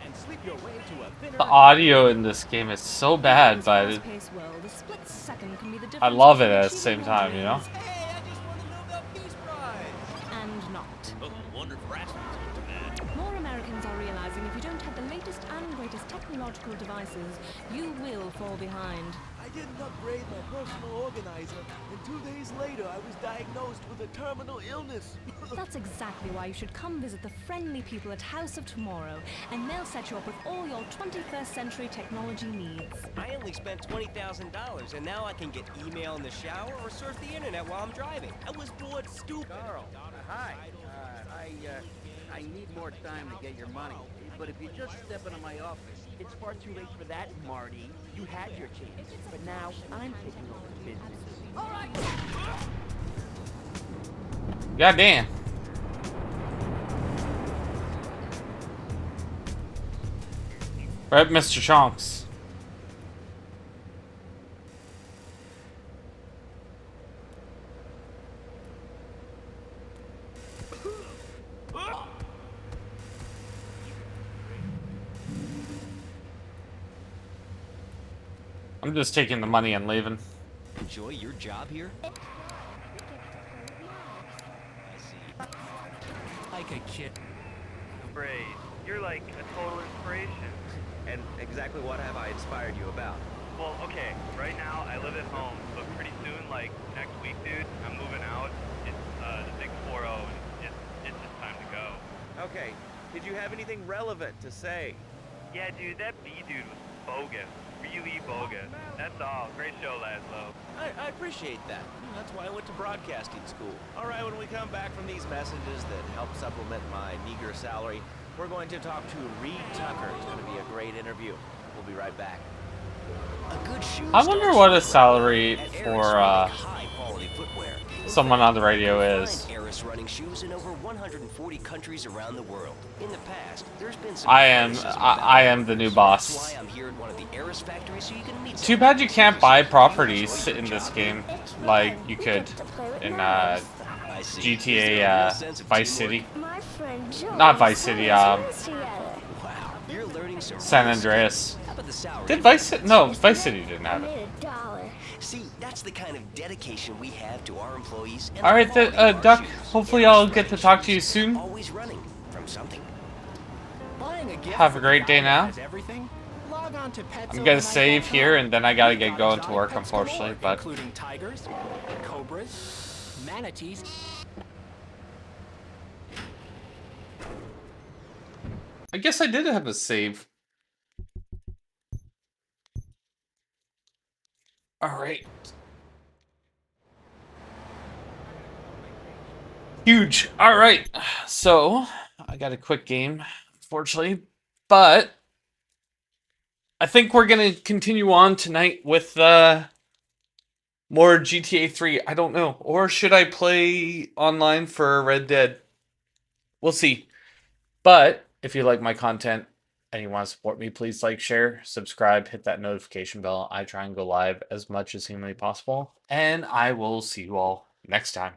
and sleep your way to a thinner. The audio in this game is so bad, but I love it at the same time, you know? And not. Oh, wonder if Rasmussen's into that. More Americans are realizing if you don't have the latest and greatest technological devices, you will fall behind. I didn't upgrade my personal organizer, and 2 days later I was diagnosed with a terminal illness. That's exactly why you should come visit the friendly people at House of Tomorrow, and they'll set you up with all your 21st century technology needs. I only spent $20,000, and now I can get email in the shower or surf the internet while I'm driving. I was bored stupid. Carl, hi. I need more time to get your money. But if you just step into my office... It's far too late for that, Marty. You had your chance. But now, I'm taking over the business. All right! Goddamn. Right, Mr. Chonks. I'm just taking the money and leaving. Enjoy your job here? Like a kid. Braid, you're like a total inspiration. And exactly what have I inspired you about? Well, okay, right now I live at home, but pretty soon, like next week, dude, I'm moving out. It's the big 4-0, and it's just time to go. Okay, did you have anything relevant to say? Yeah, dude, that B dude was bogus. Really bogus. That's all. Great show, Laszlo. I appreciate that. That's why I went to broadcasting school. All right, when we come back from these messages that help supplement my meager salary, we're going to talk to Reed Tucker. It's going to be a great interview. We'll be right back. A good shoe I wonder what a salary for high-quality footwear. someone on the radio is. Eris running shoes in over 140 countries around the world. In the past, there's been some I am the new boss. That's why I'm here at one of the Eris factories so you can meet Too bad you can't buy properties in this game like you could in GTA Vice City. Not Vice City, San Andreas. Did Vice City? No, Vice City didn't have it. See, that's the kind of dedication we have to our employees. All right, Duck. Hopefully, I'll get to talk to you soon. Always running from something. Have a great day now. I'm gonna save here, and then I gotta get going to work, unfortunately. But including tigers, cobras, manatees. I guess I did have a save. All right. Huge. All right. So I got a quick game unfortunately. But I think we're going to continue on tonight with more GTA 3. I don't know. Or should I play online for Red Dead? We'll see. But if you like my content and you want to support me, please like, share, subscribe, hit that notification bell. I try and go live as much as humanly possible. And I will see you all next time.